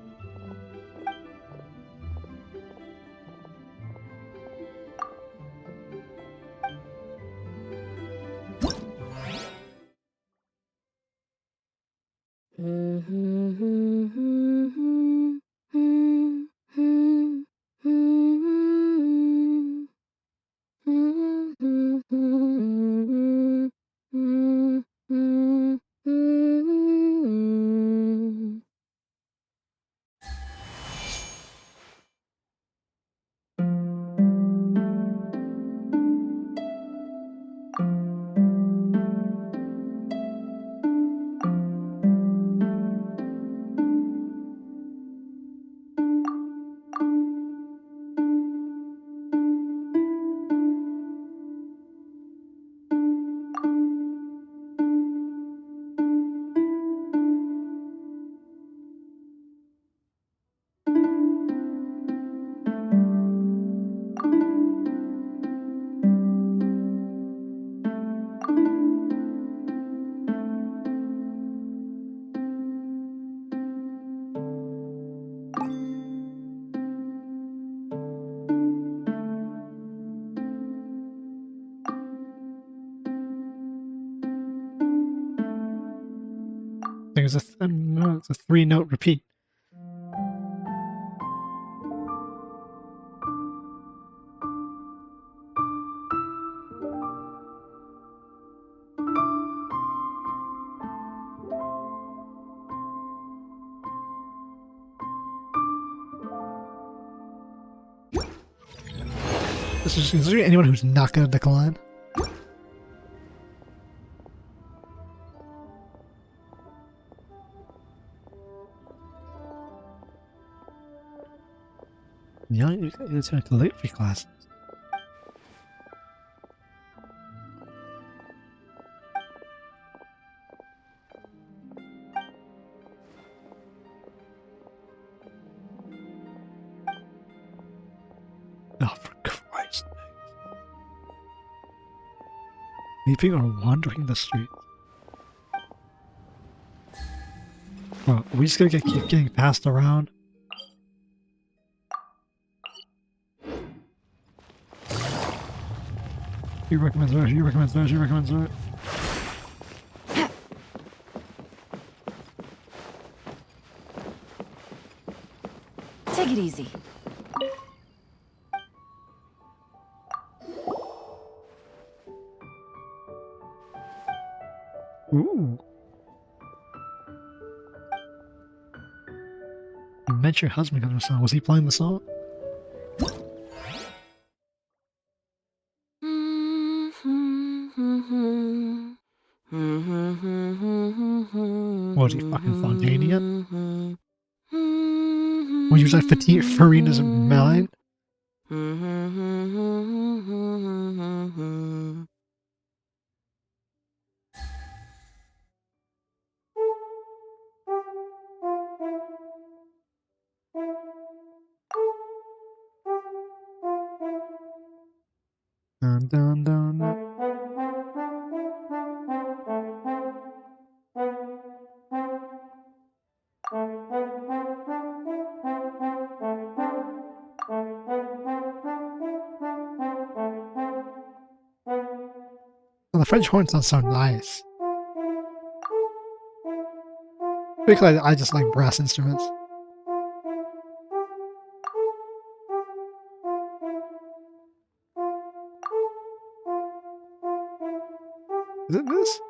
it's a, no, it's a 3-note repeat. Is there anyone who's not going to decline? Yeah, you take calligraphy classes. Oh, for Christ's sake. Weeping or wandering the streets. Bro, are we just gonna keep getting passed around? He recommends that, he recommends that, he recommends that. Take it easy. Ooh. You met your husband on the song. Was he playing the song? Was he fucking Fontanian? When you was like Farina's mind? Dun, dun, dun, dun. Well, the French horn sounds so nice. Because I just like brass instruments. Is it this?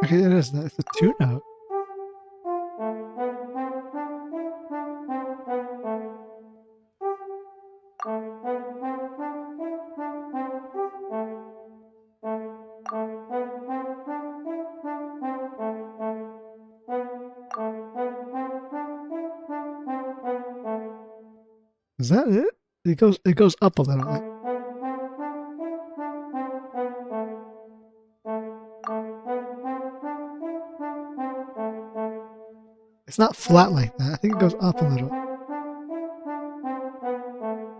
Okay, it is. It's a 2-note. Is that it? It goes up a little. It's not flat like that. I think it goes up a little.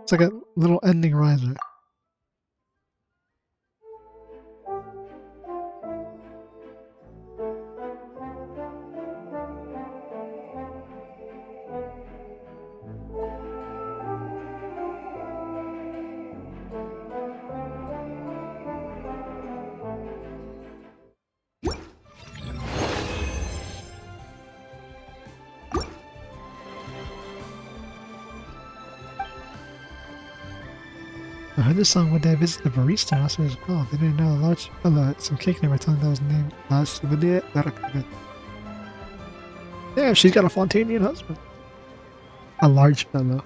It's like a little ending riser. I heard this song one day I visited the barista house as well. They didn't know a large fella at some cake never told them that was named 𝐿𝐴𝐻𝐿𝐴. Yeah, she's got a Fontanian husband. A large fellow.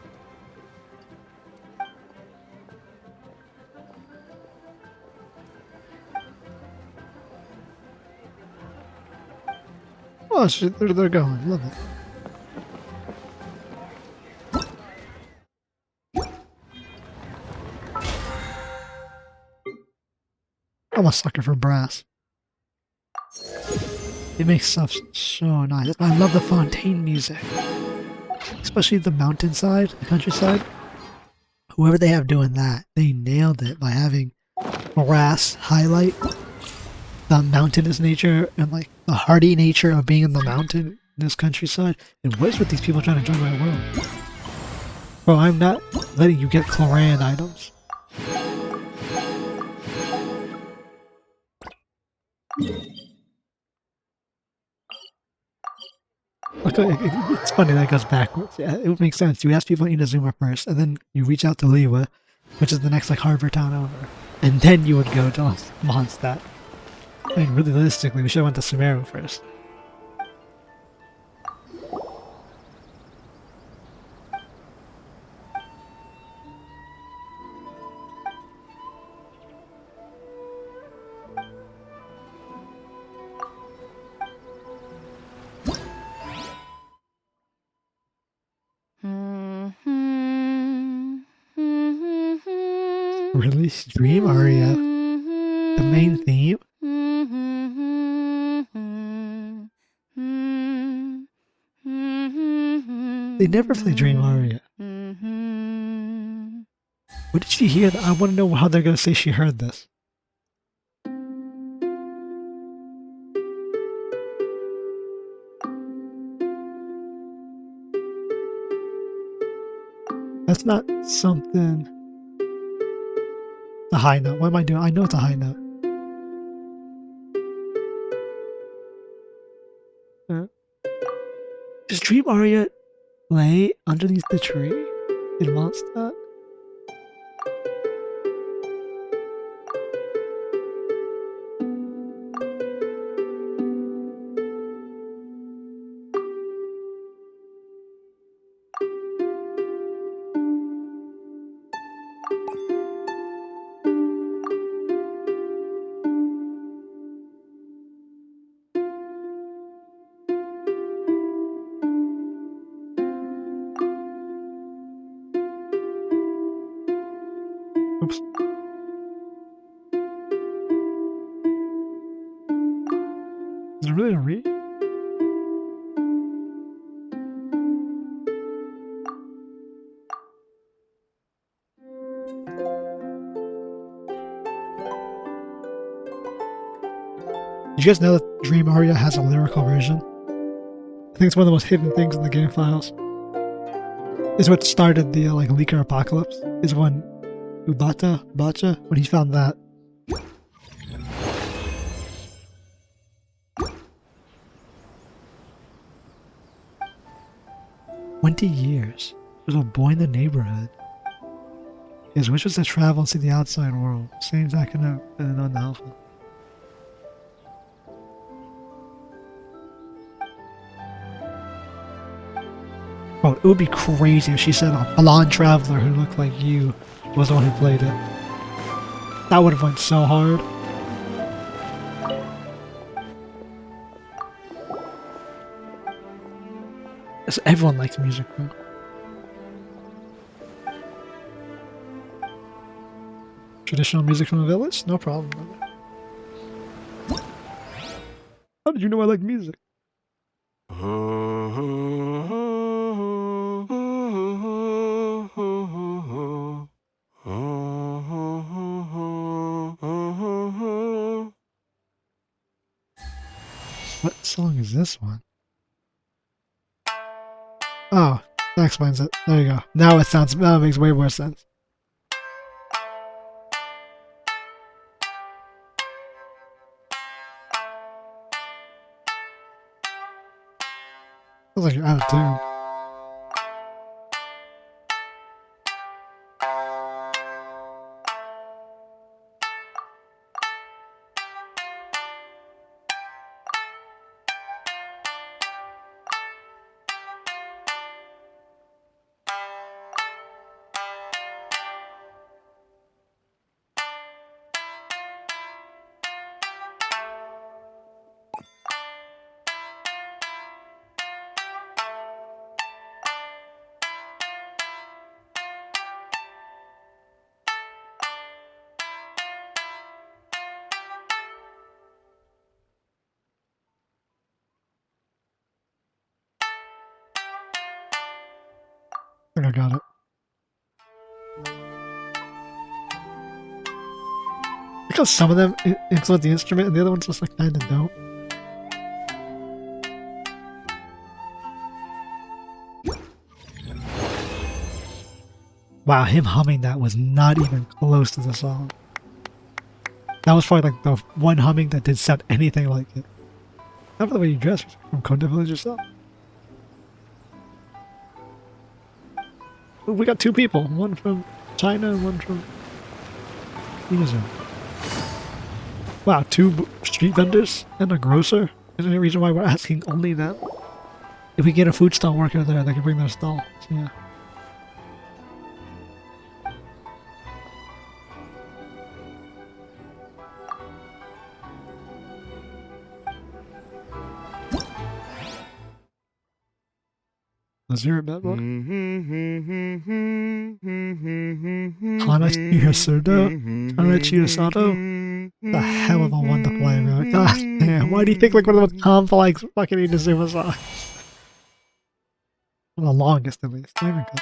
Oh, shit, they're going. Love it. I'm a sucker for brass. It makes stuff so nice. I love the Fontaine music. Especially the mountainside, the countryside. Whoever they have doing that, they nailed it by having brass highlight the mountainous nature and like the hardy nature of being in the mountain in this countryside. And what is with these people trying to join my world? Bro, I'm not letting you get 𝐿𝐴𝐿𝐴 items. Okay, it's funny that it goes backwards. Yeah, it would make sense. You ask people in Inazuma first, and then you reach out to Liyue, which is the next like harbor town over, and then you would go to Mondstadt. I mean, really realistically, we should have went to Sumeru first. Really? Dream Aria? The main theme? They never play Dream Aria. What did she hear? I want to know how they're going to say she heard this. That's not something... The high note. What am I doing? I know it's a high note. Does Dream Aria lay underneath the tree in Mondstadt? Oops. Is it really a read? Did you guys know that Dream Aria has a lyrical version? I think it's one of the most hidden things in the game files. It's what started the like leaker apocalypse. Is when Bacha, when he found that. "20 years. There's a boy in the neighborhood. His wish was to travel and see the outside world. Seems I can have been on the alpha." Oh, it would be crazy if she said a blonde traveler who looked like you was the one who played it. That would have went so hard. Everyone likes music, though. Traditional music from a village? No problem. How did you know I like music? What song is this one? Oh, that explains it. There you go. Now it sounds. Now it makes way more sense. Sounds like you're out of tune. I think I got it. Because some of them include the instrument and the other ones just like kinda don't. Wow, him humming that was not even close to the song. That was probably like the one humming that did sound anything like it. Not for the way you dress from Conda Village yourself. We got 2 people, one from China and one from Indonesia. Wow, 2 street vendors and a grocer. Is there any reason why we're asking only them? If we get a food stall worker there, they can bring their stall. So yeah. Zero bad boy. Hanachi Sato? The hell of a one to play, man. God damn, why do you think like one of the most complex fucking Inazuma songs? Well, the longest at least. Not even good.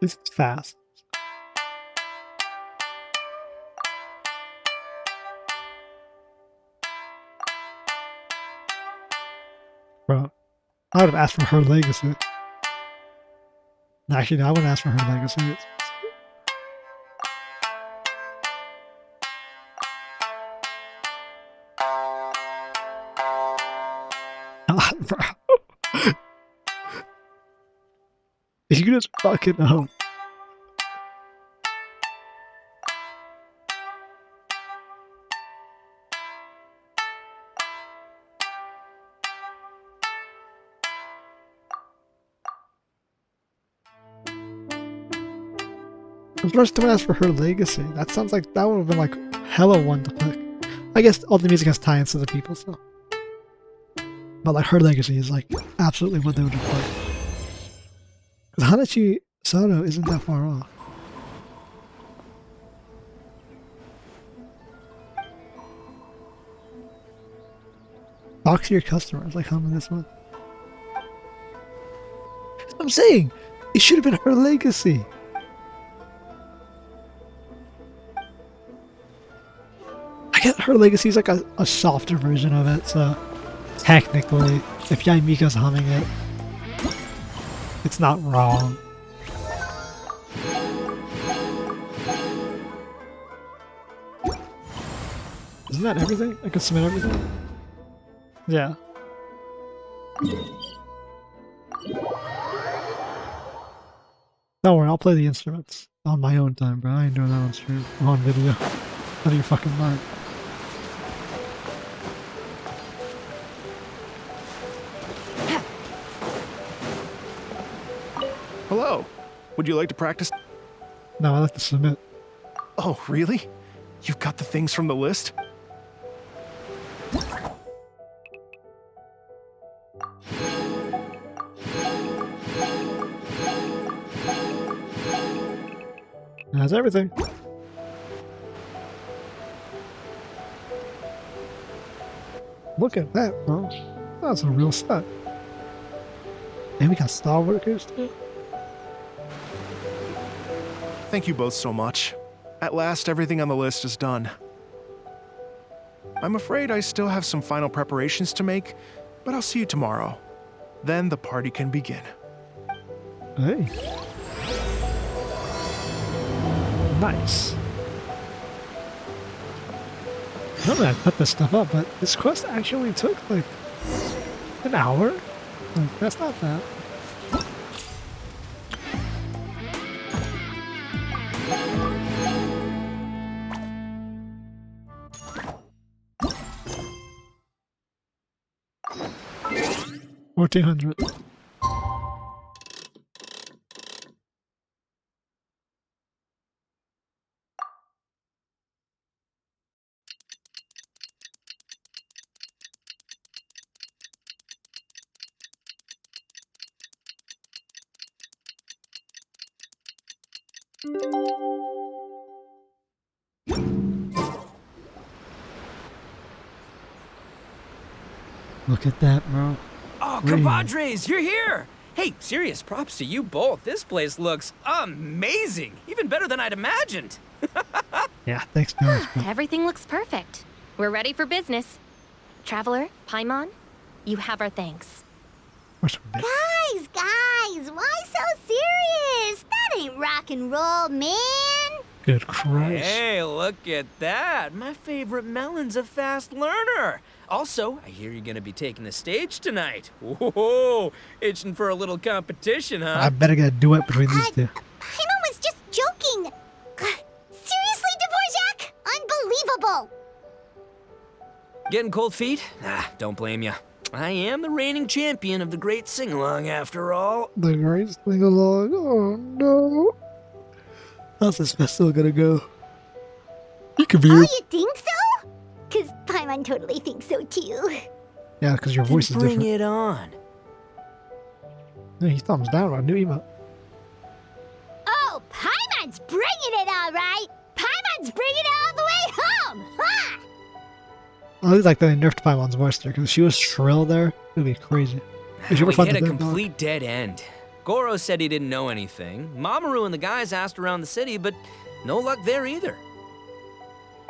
This is fast. Bro, I would have asked for her legacy. Actually, no, I wouldn't ask for her legacy. Bro. You just fucking know. The first time I asked for her legacy, that sounds like that would have been like hella one to pick. I guess all the music has tie-ins to the people, so. But like her legacy is like absolutely what they would have played. Because Hanachi Sato isn't that far off. Talk to your customers, like humming this one. I'm saying, it should have been her legacy. I get her legacy is like a softer version of it, so technically, if Yaimika's humming it, it's not wrong. Isn't that everything? I could submit everything? Yeah. Don't worry, I'll play the instruments on my own time, bro. I ain't doing that on stream. I'm on video. Out of your fucking mind. Hello. Would you like to practice? No, I like to submit. Oh, really? You've got the things from the list? That's everything. Look at that, bro. That's a real set. And we got star workers too. Thank you both so much. At last, everything on the list is done. I'm afraid I still have some final preparations to make, but I'll see you tomorrow. Then the party can begin. Hey. Nice. Normally I put this stuff up, but this quest actually took like an hour. Like, that's not bad. $1,400. Look at that, bro. Oh, compadres, you're here! Hey, serious props to you both. This place looks amazing. Even better than I'd imagined. Yeah, thanks, guys. Everything looks perfect. We're ready for business. Traveler, Paimon, You have our thanks. Guys, why so serious? That ain't rock and roll, man. Good Christ. Hey, look at that. My favorite melon's a fast learner. Also, I hear you're gonna be taking the stage tonight. Whoa, itching for a little competition, huh? I better get a duet between these two. Paimon was just joking. Seriously, Dvorak? Unbelievable. Getting cold feet? Don't blame you. I am the reigning champion of the great sing-along after all. The great thing along. Oh no. How's this festival gonna go? You can be. Oh, you think so? Because Paimon totally thinks so too. Yeah, because your voice is Bring different. it on. Yeah, he thumbs down on new emote. Oh, Paimon's bringing it all right. Paimon's bringing it all the way home. Ha! I look like they nerfed Paimon's voice there, because if she was shrill there, it would be crazy. You should We find hit a the dead dog. complete dead end. Goro said he didn't know anything. Mamoru and the guys asked around the city, but no luck there either.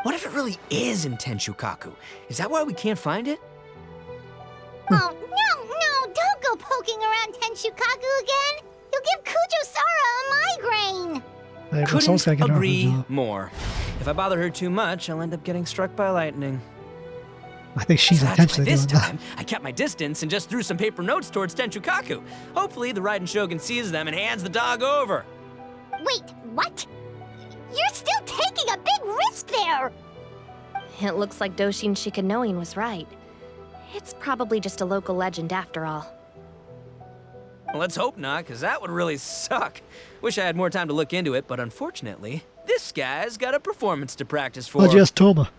What if it really is in Tenshukaku? Is that why we can't find it? Oh, no, don't go poking around Tenshukaku again. You'll give 𝐂𝐿𝐴 a migraine. Hey, but someone's gotta Couldn't get her agree job. more. If I bother her too much, I'll end up getting struck by lightning. I think she's So that's why intentionally this doing time, I kept my distance and just threw some paper notes towards Tenshukaku. Hopefully, the Raiden Shogun sees them and hands the dog over. Wait, what? You're still taking a big risk there. It looks like Doshin Shikanoin was right. It's probably just a local legend after all. Let's hope not, because that would really suck. Wish I had more time to look into it, but unfortunately, this guy's got a performance to practice for. that. Oh, just Toma.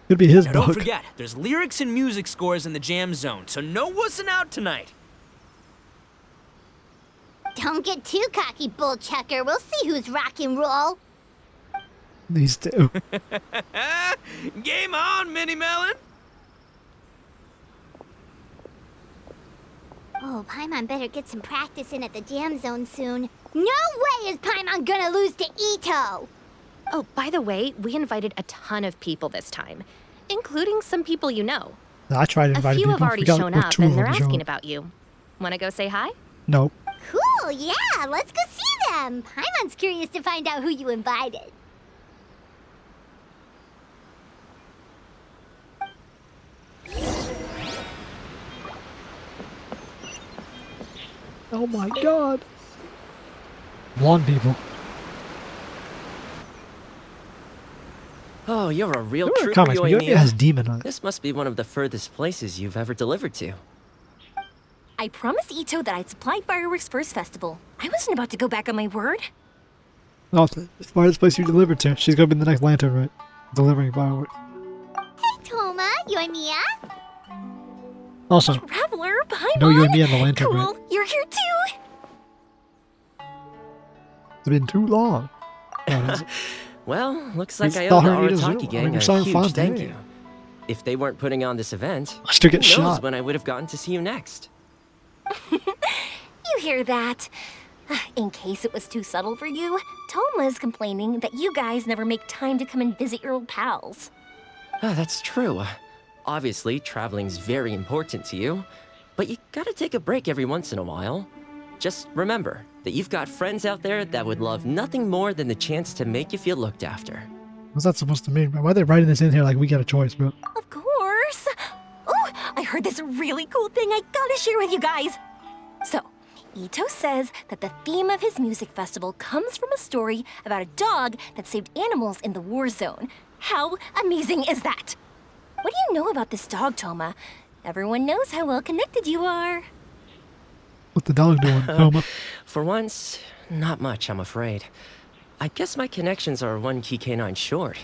Could be his Now don't dog. forget, there's lyrics and music scores in the jam zone, so no wussing out tonight. Don't get too cocky, bullchucker. We'll see who's rock and roll. These two. Game on, Mini Melon! Oh, Paimon better get some practice in at the jam zone soon. No way is Paimon gonna lose to Ito! Oh, by the way, we invited a ton of people this time, including some people you know. I tried to A invite few people. have already Forgot shown where up, two of and they're them asking showed. about you. Wanna go say hi? Nope. Cool, yeah, let's go see them. Paimon's curious to find out who you invited. Oh my god. Blonde people. Oh, you're a real There were trooper, comics, but Yoimiya. Yoimiya has demon on it. This must be one of the furthest places you've ever delivered to. I promised Ito that I'd supply fireworks for his festival. I wasn't about to go back on my word. Oh, it's the farthest place you delivered to. She's gonna be the next lantern, right? Delivering fireworks. Hey, Toma, Yoimiya. Also, Traveler, Paimon. no Yoimiya in the lantern, Cool, right? you're here too. It's been too long. Oh, is it? Well, looks like Please I tell owe the her Anita's Arataki Zoom. I mean, gang we're a so huge fun thank today. you. If they weren't putting on this event, I still who get knows shot. when I would have gotten to see you next. You hear that? In case it was too subtle for you, Toma's complaining that you guys never make time to come and visit your old pals. Ah, that's true. Obviously, traveling's very important to you, but you gotta take a break every once in a while. Just remember that you've got friends out there that would love nothing more than the chance to make you feel looked after. What's that supposed to mean? Why are they writing this in here like we got a choice, bro? Of course. Oh, I heard this really cool thing I gotta share with you guys. So, Ito says that the theme of his music festival comes from a story about a dog that saved animals in the war zone. How amazing is that? What do you know about this dog, Toma? Everyone knows how well connected you are. What's the dog doing, Toma? For once, not much, I'm afraid. I guess my connections are one key canine short.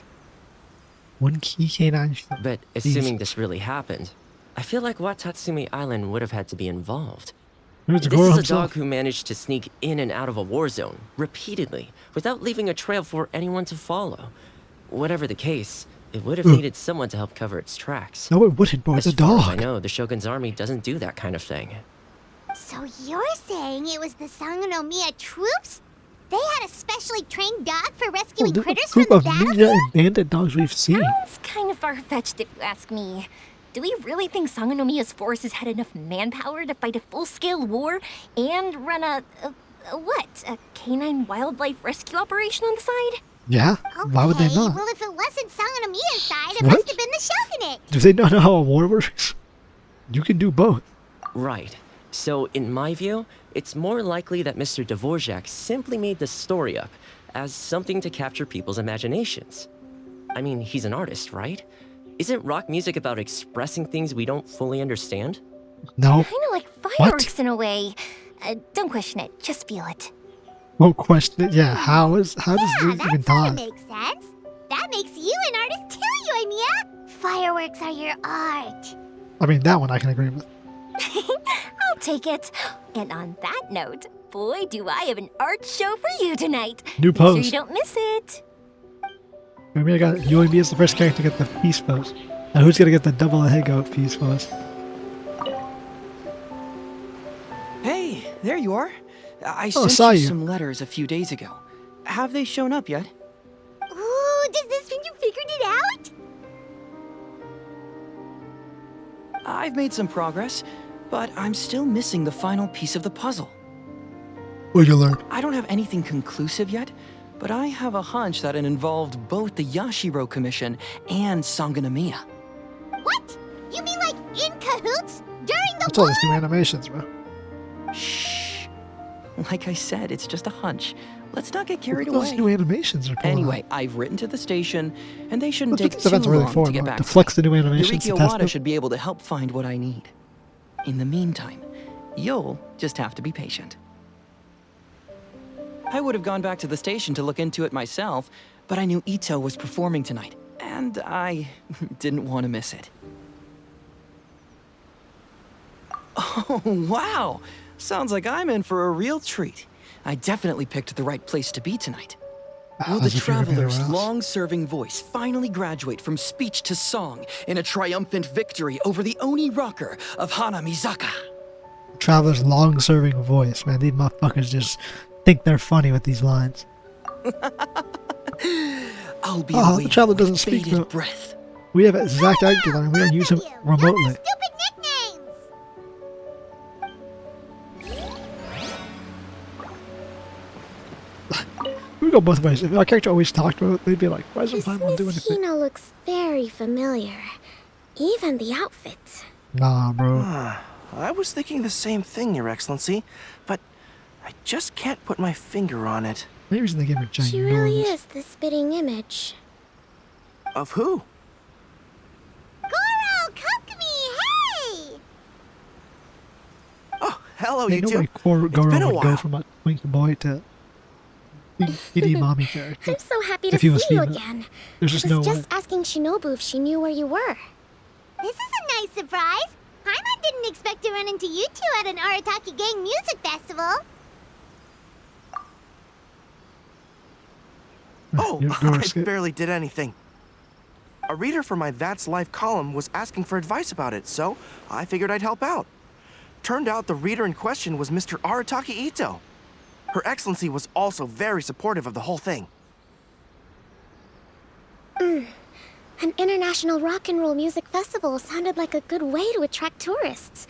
One key canine. But assuming this really happened, I feel like Watatsumi Island would have had to be involved. There's This Goro is a himself. dog who managed to sneak in and out of a war zone, repeatedly, without leaving a trail for anyone to follow. Whatever the case, it would have needed someone to help cover its tracks. No, it wouldn't, boy. It's a As far as I dog. know, the Shogun's army doesn't do that kind of thing. So you're saying it was the Sangonomiya troops? They had a specially trained dog for Oh, rescuing the critters from group the of ninja battlefield? and bandit dogs we've seen. Sounds kind of far-fetched if you ask me. Do we really think Sangonomiya's forces had enough manpower to fight a full-scale war and run a canine wildlife rescue operation on the side? Yeah? Why would they Okay, not? well, if it wasn't Sangonomiya's side, it What? must have been the Shogunate. Do they not know how a war works? You can do both. Right. So, in my view, it's more likely that Mr. Dvorak simply made this story up as something to capture people's imaginations. I mean, he's an artist, right? Isn't rock music about expressing things we don't fully understand? No. Kinda like fireworks in a way. Don't question it, just feel it. Won't question it. Yeah, how does Yeah, this even that tie? makes sense. That makes you an artist too, Yoimiya. Fireworks are your art. I mean, that one I can agree with. I'll take it. And on that note, boy, do I have an art show for you tonight. New Make sure pose. you don't miss it. Maybe I got Yoimi is the first character to get the peace pose. Now who's gonna get the double head goat peace pose? Hey, there you are. I Oh, sent saw you you. some letters a few days ago. Have they shown up yet? Ooh, does this mean you figured it out? I've made some progress, but I'm still missing the final piece of the puzzle. What'd you learn? I don't have anything conclusive yet, but I have a hunch that it involved both the Yashiro Commission and Sangonomiya. What? You mean like in cahoots during the What's all war? these new animations, bro? Shh. Like I said, it's just a hunch. Let's not get carried Those away. new animations are pulling Anyway, out. I've written to the station, and they shouldn't That's what take these too events are really long for, to get though, back to to flex me. the new animations Yuriki and test Owada them. should be able to help find what I need. In the meantime, you'll just have to be patient. I would have gone back to the station to look into it myself, but I knew Ito was performing tonight, and I didn't want to miss it. Oh, wow! Sounds like I'm in for a real treat. I definitely picked the right place to be tonight. Will the As if you were anywhere traveler's else. long-serving voice finally graduate from speech to song in a triumphant victory over the Oni rocker of Hanamizaka? Traveler's long-serving voice, man. These motherfuckers just think they're funny with these lines. I'll be Oh, the away traveler with doesn't speak, bated though. breath. We have exact accuracy and we don't use him remotely. Stupid nicknames. We would go both ways. If our character always talked about it, they'd be like, why doesn't Paimon do Miss anything? Hina looks very familiar. Even the outfit. Nah, bro. I was thinking the same thing, Your Excellency, but I just can't put my finger on it. Maybe reason they gave her ginormous. She really is the spitting image. Of who? Goro, come to me, hey! Oh, hello, They you know two. why Goro It's been a would go while. from a twink boy to kitty mommy character. I'm so happy to If he see was you female. again. There's I just was no just way. asking Shinobu if she knew where you were. This is a nice surprise. Paimon didn't expect to run into you two at an Arataki Gang music festival. Oh, Your door I escape. barely did anything. A reader for my That's Life column was asking for advice about it, so I figured I'd help out. Turned out the reader in question was Mr. Arataki Ito. Her Excellency was also very supportive of the whole thing. An international rock and roll music festival sounded like a good way to attract tourists.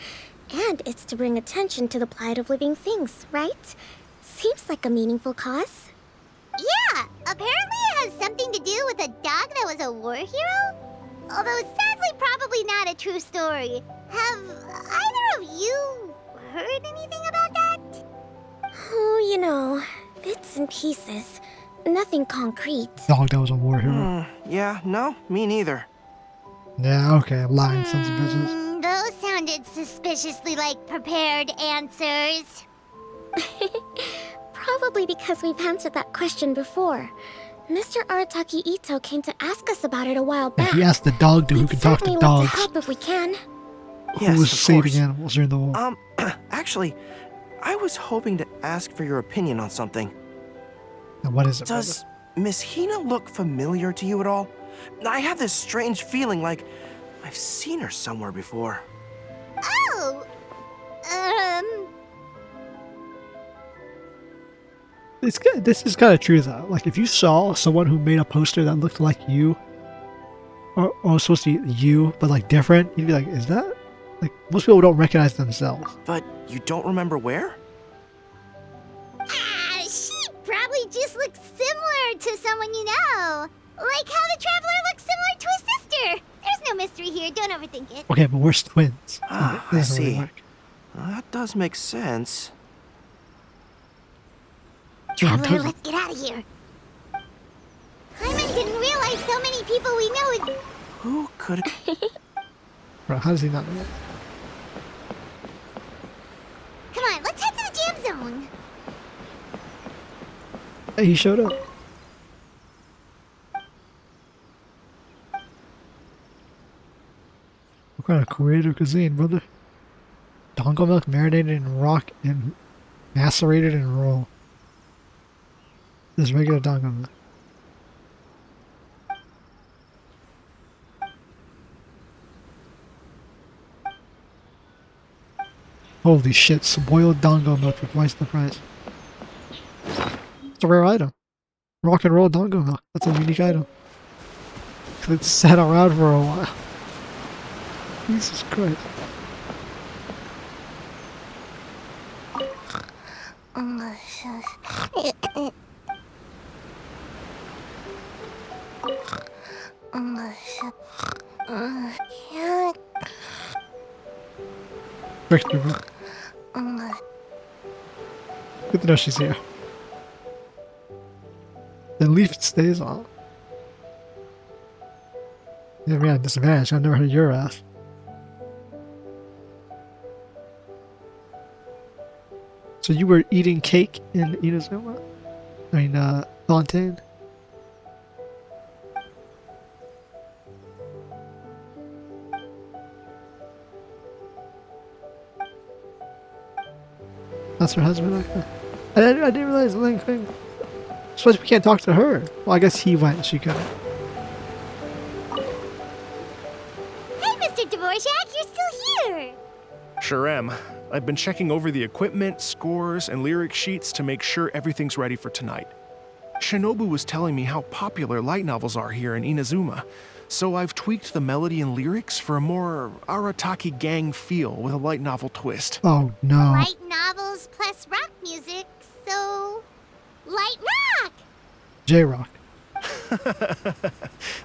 And it's to bring attention to the plight of living things, right? Seems like a meaningful cause. Yeah, apparently it has something to do with a dog that was a war hero? Although sadly probably not a true story. Have either of you heard anything about that? Oh, you know, bits and pieces. Nothing concrete. Dog that was a war hero. Yeah, no, me neither. Yeah, okay, lying sons of bitches. Those sounded suspiciously like prepared answers. Probably because we've answered that question before. Mr. Arataki Ito came to ask us about it a while Yeah, back. he asked the dog dude who We'd could talk to certainly love dogs, to help if we can. Yes, who was of saving course. animals during the war. Actually, I was hoping to ask for your opinion on something. Now, what is it, Does Miss Hina look familiar to you at all? I have this strange feeling like I've seen her somewhere before. Oh! It's good. This is kind of true though. Like if you saw someone who made a poster that looked like you, or supposed to be you, but like different, you'd be like, is that? Like, most people don't recognize themselves. But you don't remember where? She probably just looks similar to someone you know. Like how the Traveler looks similar to his sister. There's no mystery here, don't overthink it. Okay, but we're twins. Ah, That I doesn't really see. work. That does make sense. Traveler, let's get out of here. Paimon didn't realize so many people we know would... Who could Bro, how does he not know that? Come on, let's head to the jam zone. Hey, he showed up. What kind of creative cuisine, brother? Dongo milk marinated in rock and macerated in roll. This is regular dongo milk. Holy shit, boiled dongo milk for twice the price. It's a rare item. Rock and roll dongo milk. That's a unique item. It's sat around for a while. Jesus Christ. Victor, bro. Good to know she's here. The leaf stays on. Yeah, man, disadvantage. I've never heard your ass. So you were eating cake in Inazuma? I mean, Fontaine? That's her husband, okay. I didn't realize the thing. Suppose we can't talk to her. Well, I guess he went and she couldn't. Hey, Mr. Dvorak, you're still here. Sure am. I've been checking over the equipment, scores, and lyric sheets to make sure everything's ready for tonight. Shinobu was telling me how popular light novels are here in Inazuma, so I've tweaked the melody and lyrics for a more Arataki gang feel with a light novel twist. Oh, no. Light novels plus rock music, so... light rock! J-Rock.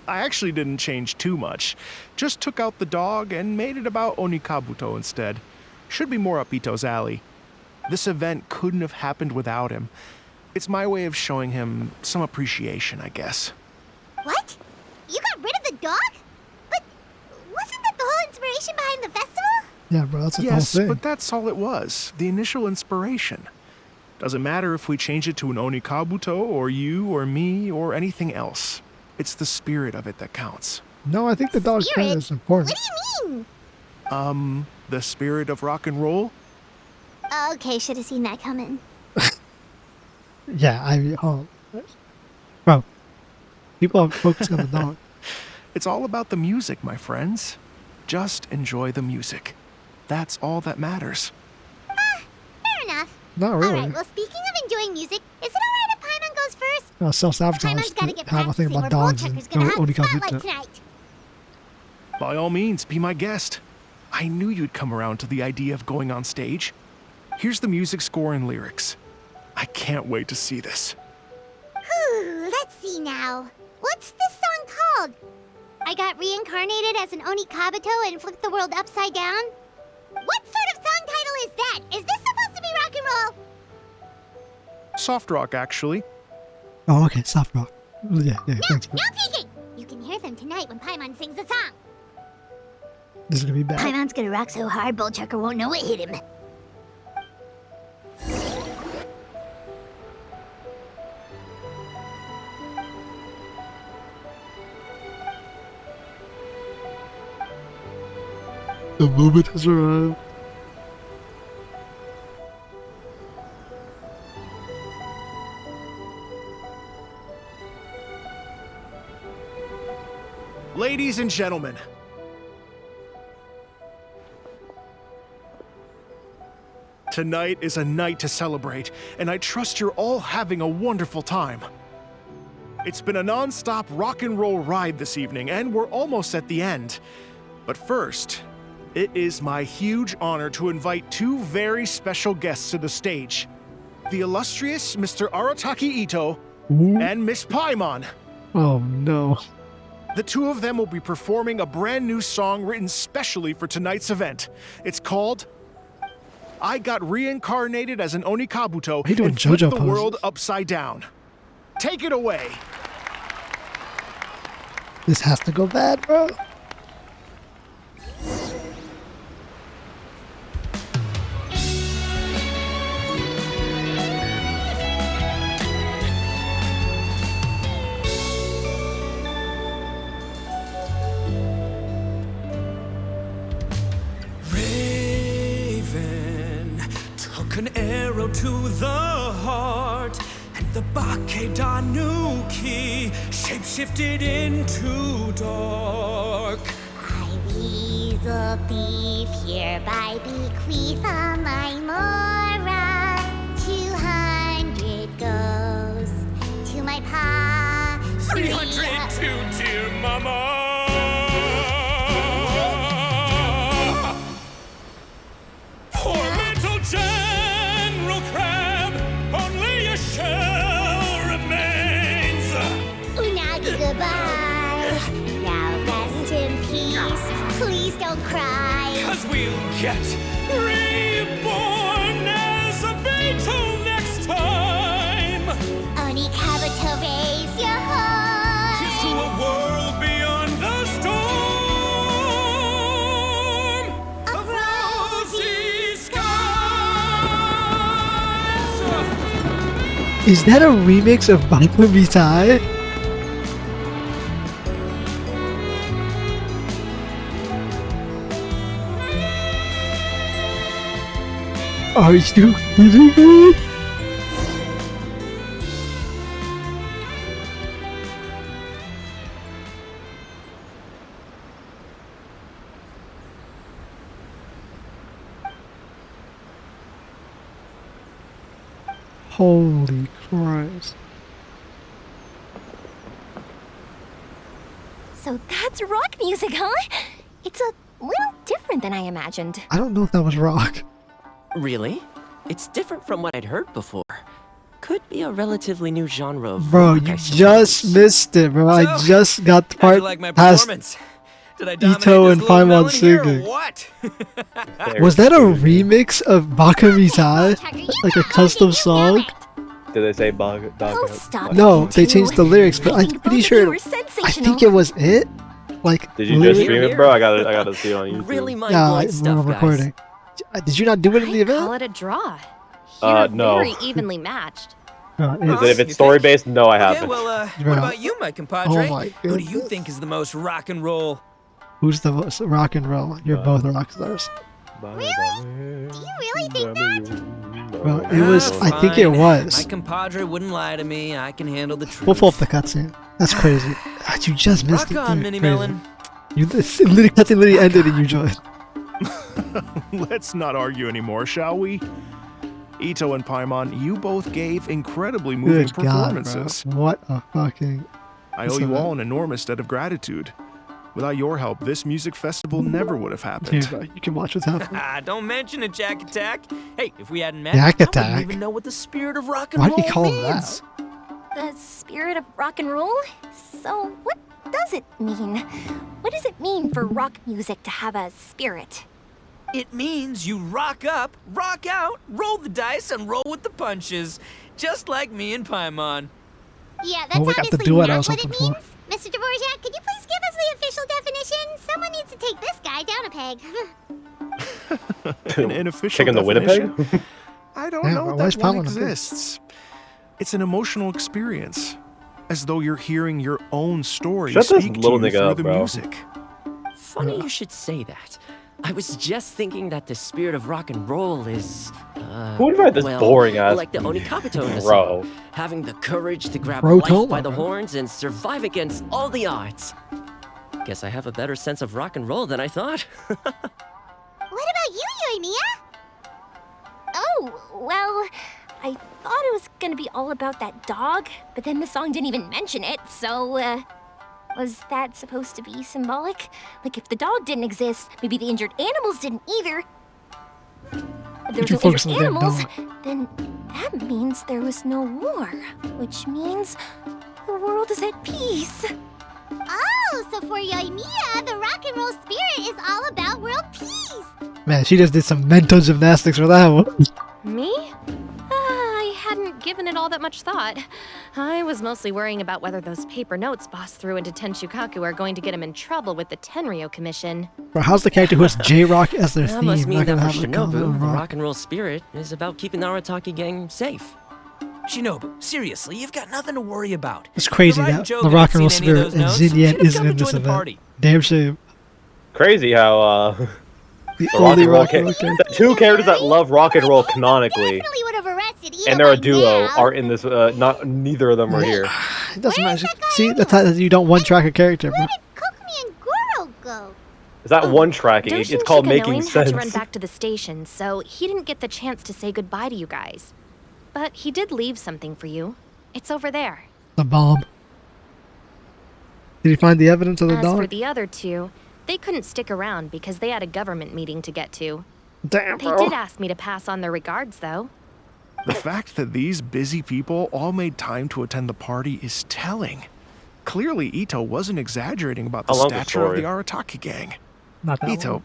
I actually didn't change too much. Just took out the dog and made it about Onikabuto instead. Should be more up Ito's alley. This event couldn't have happened without him. It's my way of showing him some appreciation, I guess. What? You got rid of the dog? But wasn't that the whole inspiration behind the festival? Yeah, bro, that's the whole Yes, thing. but that's all it was. The initial inspiration. Doesn't matter if we change it to an Onikabuto, or you, or me, or anything else. It's the spirit of it that counts. No, I think the dog's Spirit? kind is important. What do you mean? The spirit of rock and roll? Okay, should have seen that coming. Yeah, bro, people are focusing on the dog. It's all about the music, my friends. Just enjoy the music. That's all that matters. Fair enough. Not really. Alright, well, speaking of enjoying music, is it alright if Paimon goes first? No, self-sabotage. Paimon's gotta get Have a thing practicing about or dogs and Bullchucker's gonna have the Onikabuto. spotlight tonight. By all means, be my guest. I knew you'd come around to the idea of going on stage. Here's the music score and lyrics. I can't wait to see this. Whew, let's see now. What's this song called? I got reincarnated as an Onikabuto and flipped the world upside down? What sort of song title is that? Is this supposed to be rock and roll? Soft rock, actually. Oh, okay, soft rock. Yeah, No, thanks, no bro. peeking! You can hear them tonight when Paimon sings the song. This is gonna be bad. Paimon's gonna rock so hard, Bullchucker won't know what hit him. The moment has arrived. Ladies and gentlemen, tonight is a night to celebrate, and I trust you're all having a wonderful time. It's been a non-stop rock and roll ride this evening, and we're almost at the end. But first, it is my huge honor to invite two very special guests to the stage. The illustrious Mr. Arataki Ito and Miss Paimon. Oh no. The two of them will be performing a brand new song written specially for tonight's event. It's called I Got Reincarnated as an Onikabuto How you doing and Flipped JoJo the poses? World Upside Down. Take it away. This has to go bad, bro. Raven took an arrow to the heart, and the Bakedanuki shapeshifted into dark. I, Weasel Thief, hereby bequeath all my mora. 200 goes to my pa. 300 to dear mama. Poor little General Crab, only a shell remains. Unagi, goodbye. Now rest in peace. Please don't cry. 'Cause we'll get reborn as a beetle next time. Onikabuto, raise your heart. Here's to a world beyond the storm of rosy skies. Is that a remix of Banco Mitai? Are you kidding me? Holy Christ. So that's rock music, huh? It's a little different than I imagined. I don't know if that was rock. Really? It's different from what I'd heard before. Could be a relatively new genre of Bro, rock, you I just suppose. missed it, bro. I So, just got the How'd part you like my past. performance? Did I dominate Ito this and little Paimon melon here or singing. what? Was that a remix of Baka Mitai? Like a custom song? Did they say Baga? Oh, stop it, No, you they two. changed the lyrics, but I I'm think pretty both of sure. you are I sensational. think it was it. Like, Did you just lyric- stream it, bro? I gotta see it on YouTube. Really Yeah, mind-blowing we're stuff, recording. guys. Did you not do it in the I call event? it a draw. You're No. very evenly matched. No, Is it's- it if it's story based? No, I Okay, haven't. well, Bro. what about you, my compadre? Oh my Who do you goodness. think is the most rock and roll? Who's the most rock and roll? You're both rock stars. Really? Do you really think that? Well, it was. I think it Fine. was. My compadre wouldn't lie to me. I can handle the truth. We'll pull up the cutscene. That's crazy. You just missed Rock it. on, dude. Mini Crazy. Melon. You the cutscene literally ended and you joined. Let's not argue anymore, shall we? Ito and Paimon, you both gave incredibly moving Good God, bro. performances. What a fucking. I owe you all an enormous debt of gratitude. Without your help, this music festival never would have Here, happened. bro. You can watch what's happening. Don't mention it, Jack Attack. Hey, if we hadn't met, Jack I Attack? wouldn't even know what the spirit of rock and Why'd roll you call it means. The spirit of rock and roll? So, what does it mean? What does it mean for rock music to have a spirit? It means you rock up, rock out, roll the dice, and roll with the punches. Just like me and Paimon. Yeah, Oh, that's we got the obviously duet I not was what it hoping for. means. Mr. Dvorak, could you please give us the official definition? Someone needs to take this guy down a peg. An official Chicken the definition? Winnipeg? I don't Yeah, know but that where's one Paimon on this? exists. It's an emotional experience, as though you're hearing your own story Shut this speak to little you nigga through up, the bro. music. Funny you should say that. I was just thinking that the spirit of rock and roll is, Who would write this well, boring ass like the Onikabuto in the bro? song, having the courage to grab Bro, life Toma, by the bro. horns and survive against all the odds. Guess I have a better sense of rock and roll than I thought. What about you, Yoimiya? Oh, well, I thought it was gonna be all about that dog, but then the song didn't even mention it, so, was that supposed to be symbolic? Like, if the dog didn't exist, maybe the injured animals didn't either. If there was no injured animals, then that means there was no war, which means the world is at peace. Oh, so for Yoimiya, the rock and roll spirit is all about world peace. Man, she just did some mental gymnastics for that one. Me? I hadn't given it all that much thought. I was mostly worrying about whether those paper notes Boss threw into Tenshukaku are going to get him in trouble with the Tenryou Commission. Bro, how's the character who has J-Rock as their That theme must mean not that gonna for have Shinobu, the rock? rock and roll spirit is about keeping the Arataki gang safe. Shinobu, seriously, you've got nothing to worry about. It's crazy that the rock and roll spirit and Xinyan isn't in this event. Damn shame. Crazy how The rock only and roll rock and roll character. the two characters that love rock and roll canonically, Definitely would have arrested Ito and they're a by duo, now. are in this. Not neither of them are here. It doesn't matter. See, that's how you don't one-track a character, bro. Where did Kokomi and Goro go? It's not one tracking. It's called making had to run sense. back to the station, so he didn't get the chance to say goodbye to you guys. But he did leave something for you. It's over there. The bomb. Did you find the evidence of the As dog? for the other two, they couldn't stick around because they had a government meeting to get to. Damn, They bro. did ask me to pass on their regards, though. The fact that these busy people all made time to attend the party is telling. Clearly, Ito wasn't exaggerating about the I love the stature of the story. Arataki gang. Not that Ito, one.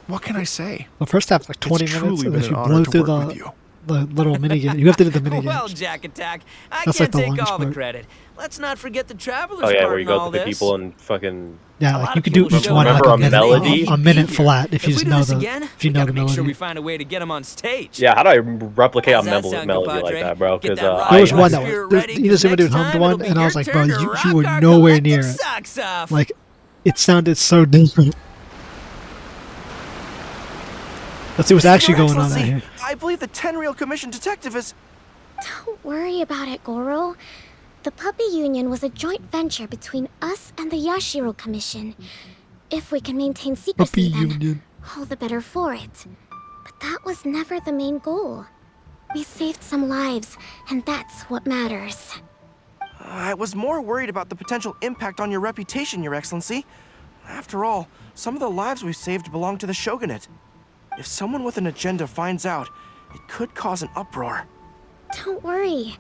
what can I say? The first half's like 20 It's minutes, truly and been then an you honor blow to through work with you. the little minigame. You have to do the minigame. Well, Jack Attack, I That's can't like the take longest all the part. credit. Let's not forget the travelers Oh yeah, part where you in go all to the this. people and fucking. Yeah, A like lot you of could do people each show one like Remember a a minute, melody? a minute Here. flat if you we just do know this the again, if you know the gotta make sure we melody. find a way to get them on stage. Yeah, how do I replicate a How's that sound, melody like compadre? that, bro? Get Because that rock There was and roll one that spirit was ready, you 'cause just do next hummed time one, it'll be and I was your like, bro, turn to you rock were our nowhere collective near it. socks off. Like, it sounded so different. Let's see what's actually Your going on out Excellency, here. I believe the Tenryou Commission detective is... Don't worry about it, Goro. The Puppy Union was a joint venture between us and the Yashiro Commission. If we can maintain secrecy, Puppy then Union. all the better for it. But that was never the main goal. We saved some lives, and that's what matters. I was more worried about the potential impact on your reputation, Your Excellency. After all, some of the lives we've saved belong to the Shogunate. If someone with an agenda finds out, it could cause an uproar. Don't worry.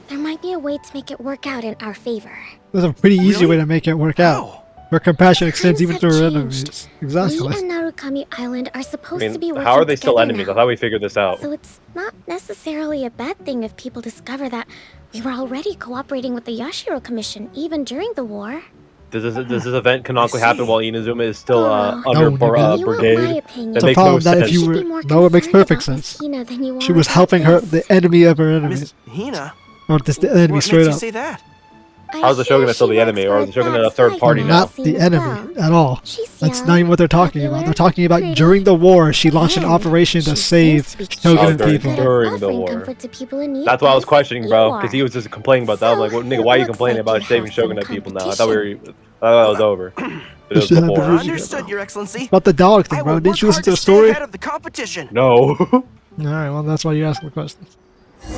There might be a way to make it work out in our favor. There's a pretty easy Really? way to make it work out. How? Where compassion extends Times even have to our changed. enemies. Exactly. We and Narukami Island are I supposed to be mean, working how are they still together enemies? now. I thought we figured this out. So it's not necessarily a bad thing if people discover that we were already cooperating with the Yashiro Commission even during the war. Does this event canonically I happen see. while Inazuma is still No, under nigga. You want my brigade? opinion. That It's a makes no problem that if sense. you should were... be more No, it makes concerned perfect about Miss sense. Hina than you She are was about helping her, this. the enemy of her Miss enemies. Hina? Or just the enemy What straight makes you up. say that? How's the Shogunate still the enemy, or is the Shogunate a third party now? Not the enemy at all. She's That's young, not even what they're talking about. They're talking about pretty, during the war, she launched an and operation to she save seems to be Shogunate during- people. during the offering war. comfort to people in need That's why I was as questioning, you bro, are. because he was just complaining about that. I was like, well, nigga, why are you Looks complaining like about you saving have some Shogunate people now? I thought it was over. But it was should have before. division. Understood, Your Excellency. About the dog thing, I bro. will Didn't you work listen to the hard stay story? ahead of the competition. No. Alright, well, that's why you asked the questions.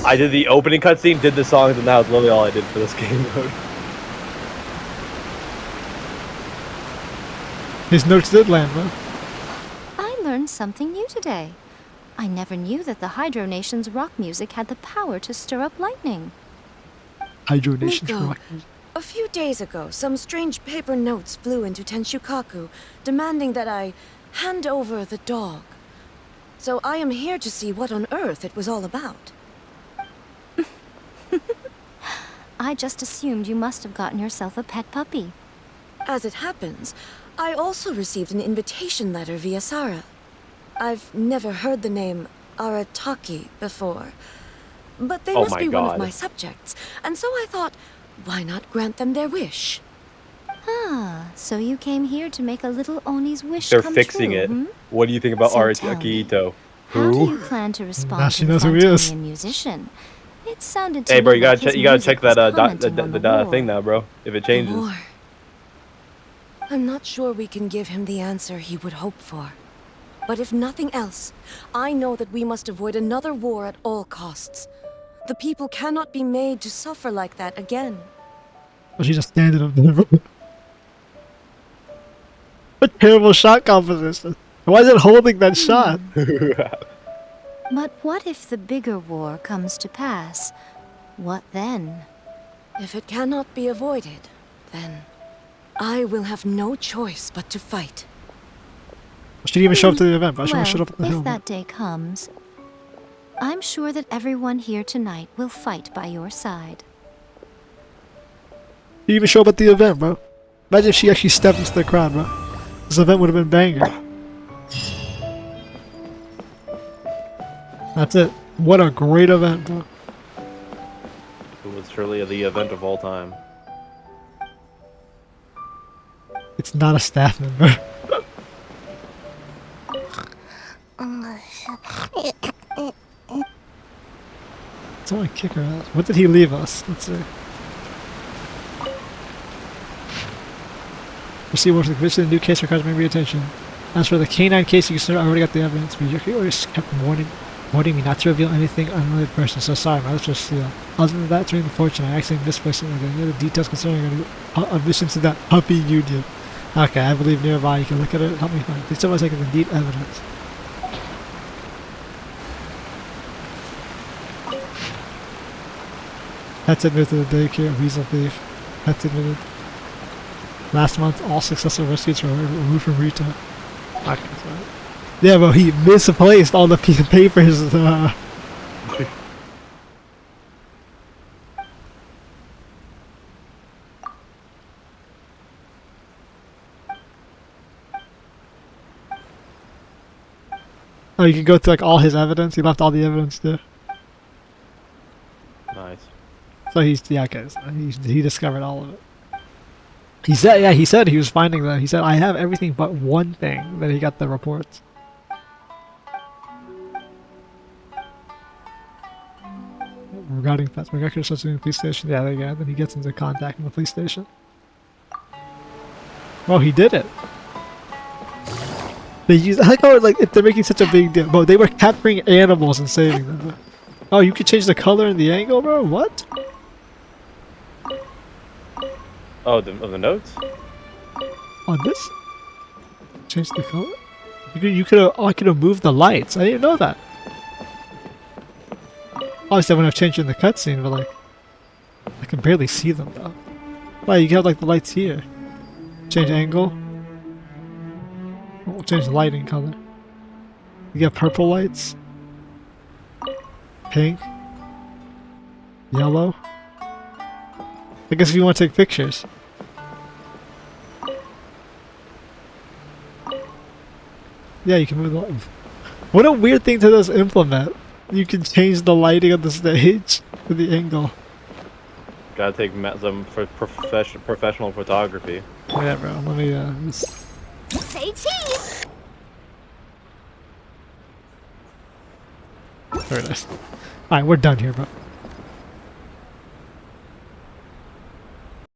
I did the opening cutscene, did the songs, and that was literally all I did for this game mode. His notes did land, bro. I learned something new today. I never knew that the Hydro Nation's rock music had the power to stir up lightning. Hydro Nation's Nico, rock. a few days ago, some strange paper notes flew into Tenshukaku, demanding that I hand over the dog. So I am here to see what on earth it was all about. I just assumed you must have gotten yourself a pet puppy. As it happens, I also received an invitation letter via Sarah. I've never heard the name Arataki before, but they Oh must my be one of God. my subjects, and so I thought, why not grant them their wish? Ah, so you came here to make a little Oni's wish They're come fixing true, it. hmm? What do you think about So tell Arataki me, Ito? How do you Who? plan to Now respond she to the knows who he is. Fontanian musician? It sounded to Hey, bro, me you gotta like his check. You gotta music check that was commenting on the war. thing now, bro. If it changes. War. I'm not sure we can give him the answer he would hope for. But if nothing else, I know that we must avoid another war at all costs. The people cannot be made to suffer like that again. Well, she's just standing up there. What terrible shot composition. Why is it holding that shot? But what if the bigger war comes to pass? What then? If it cannot be avoided, then I will have no choice but to fight. She didn't even show up to the event, but she Well, showed up at the if hill. that day comes, I'm sure that everyone here tonight will fight by your side. She didn't even show up at the event, bro. Imagine if she actually stepped into the crowd, bro. This event would have been banging. That's it. What a great event, bro. It was surely the event of all time. It's not a staff member. Someone kick her ass. What did he leave us? Let's see. Proceed with the conviction of the new case requires maybe attention. As for the K9 case, you consider I already got the evidence, but you always kept warning me not to reveal anything unrelated person, so sorry, my lips were sealed. Other than that, during the fortune, I actually misplaced it again. Any of the details concerning admissions to that puppy union. Okay, I believe nearby you can look at it and help me find it. Please tell me I can indeed evidence. Pets admitted to the daycare, weasel thief. Pets admitted. Last month, all successful rescues were removed from retail. Okay, sorry. Yeah, but he misplaced all the papers. Oh, you can go through like all his evidence. He left all the evidence there. Nice. So he discovered all of it. He said he was finding that. He said I have everything but one thing. That he got the reports. Regarding pets, my record is in the police station. Yeah, there you go. Then he gets into contact with the police station. Well, he did it. They use. I like how like if they're making such a big deal. Bro, they were capturing animals and saving them. Oh, you could change the color and the angle, bro. What? Oh, the notes? On this? Change the color? You could have. Oh, I could have moved the lights. I didn't know that. Obviously, I wouldn't have changed in the cutscene, but like, I can barely see them though. Wow, you can have like the lights here. Change angle. We'll change the lighting color. You got purple lights. Pink. Yellow. I guess if you want to take pictures. Yeah, you can move the light. What a weird thing to just implement. You can change the lighting of the stage to the angle. Gotta take some for professional photography. Yeah, bro. Let me Say cheese! Very nice. Alright, we're done here, bro.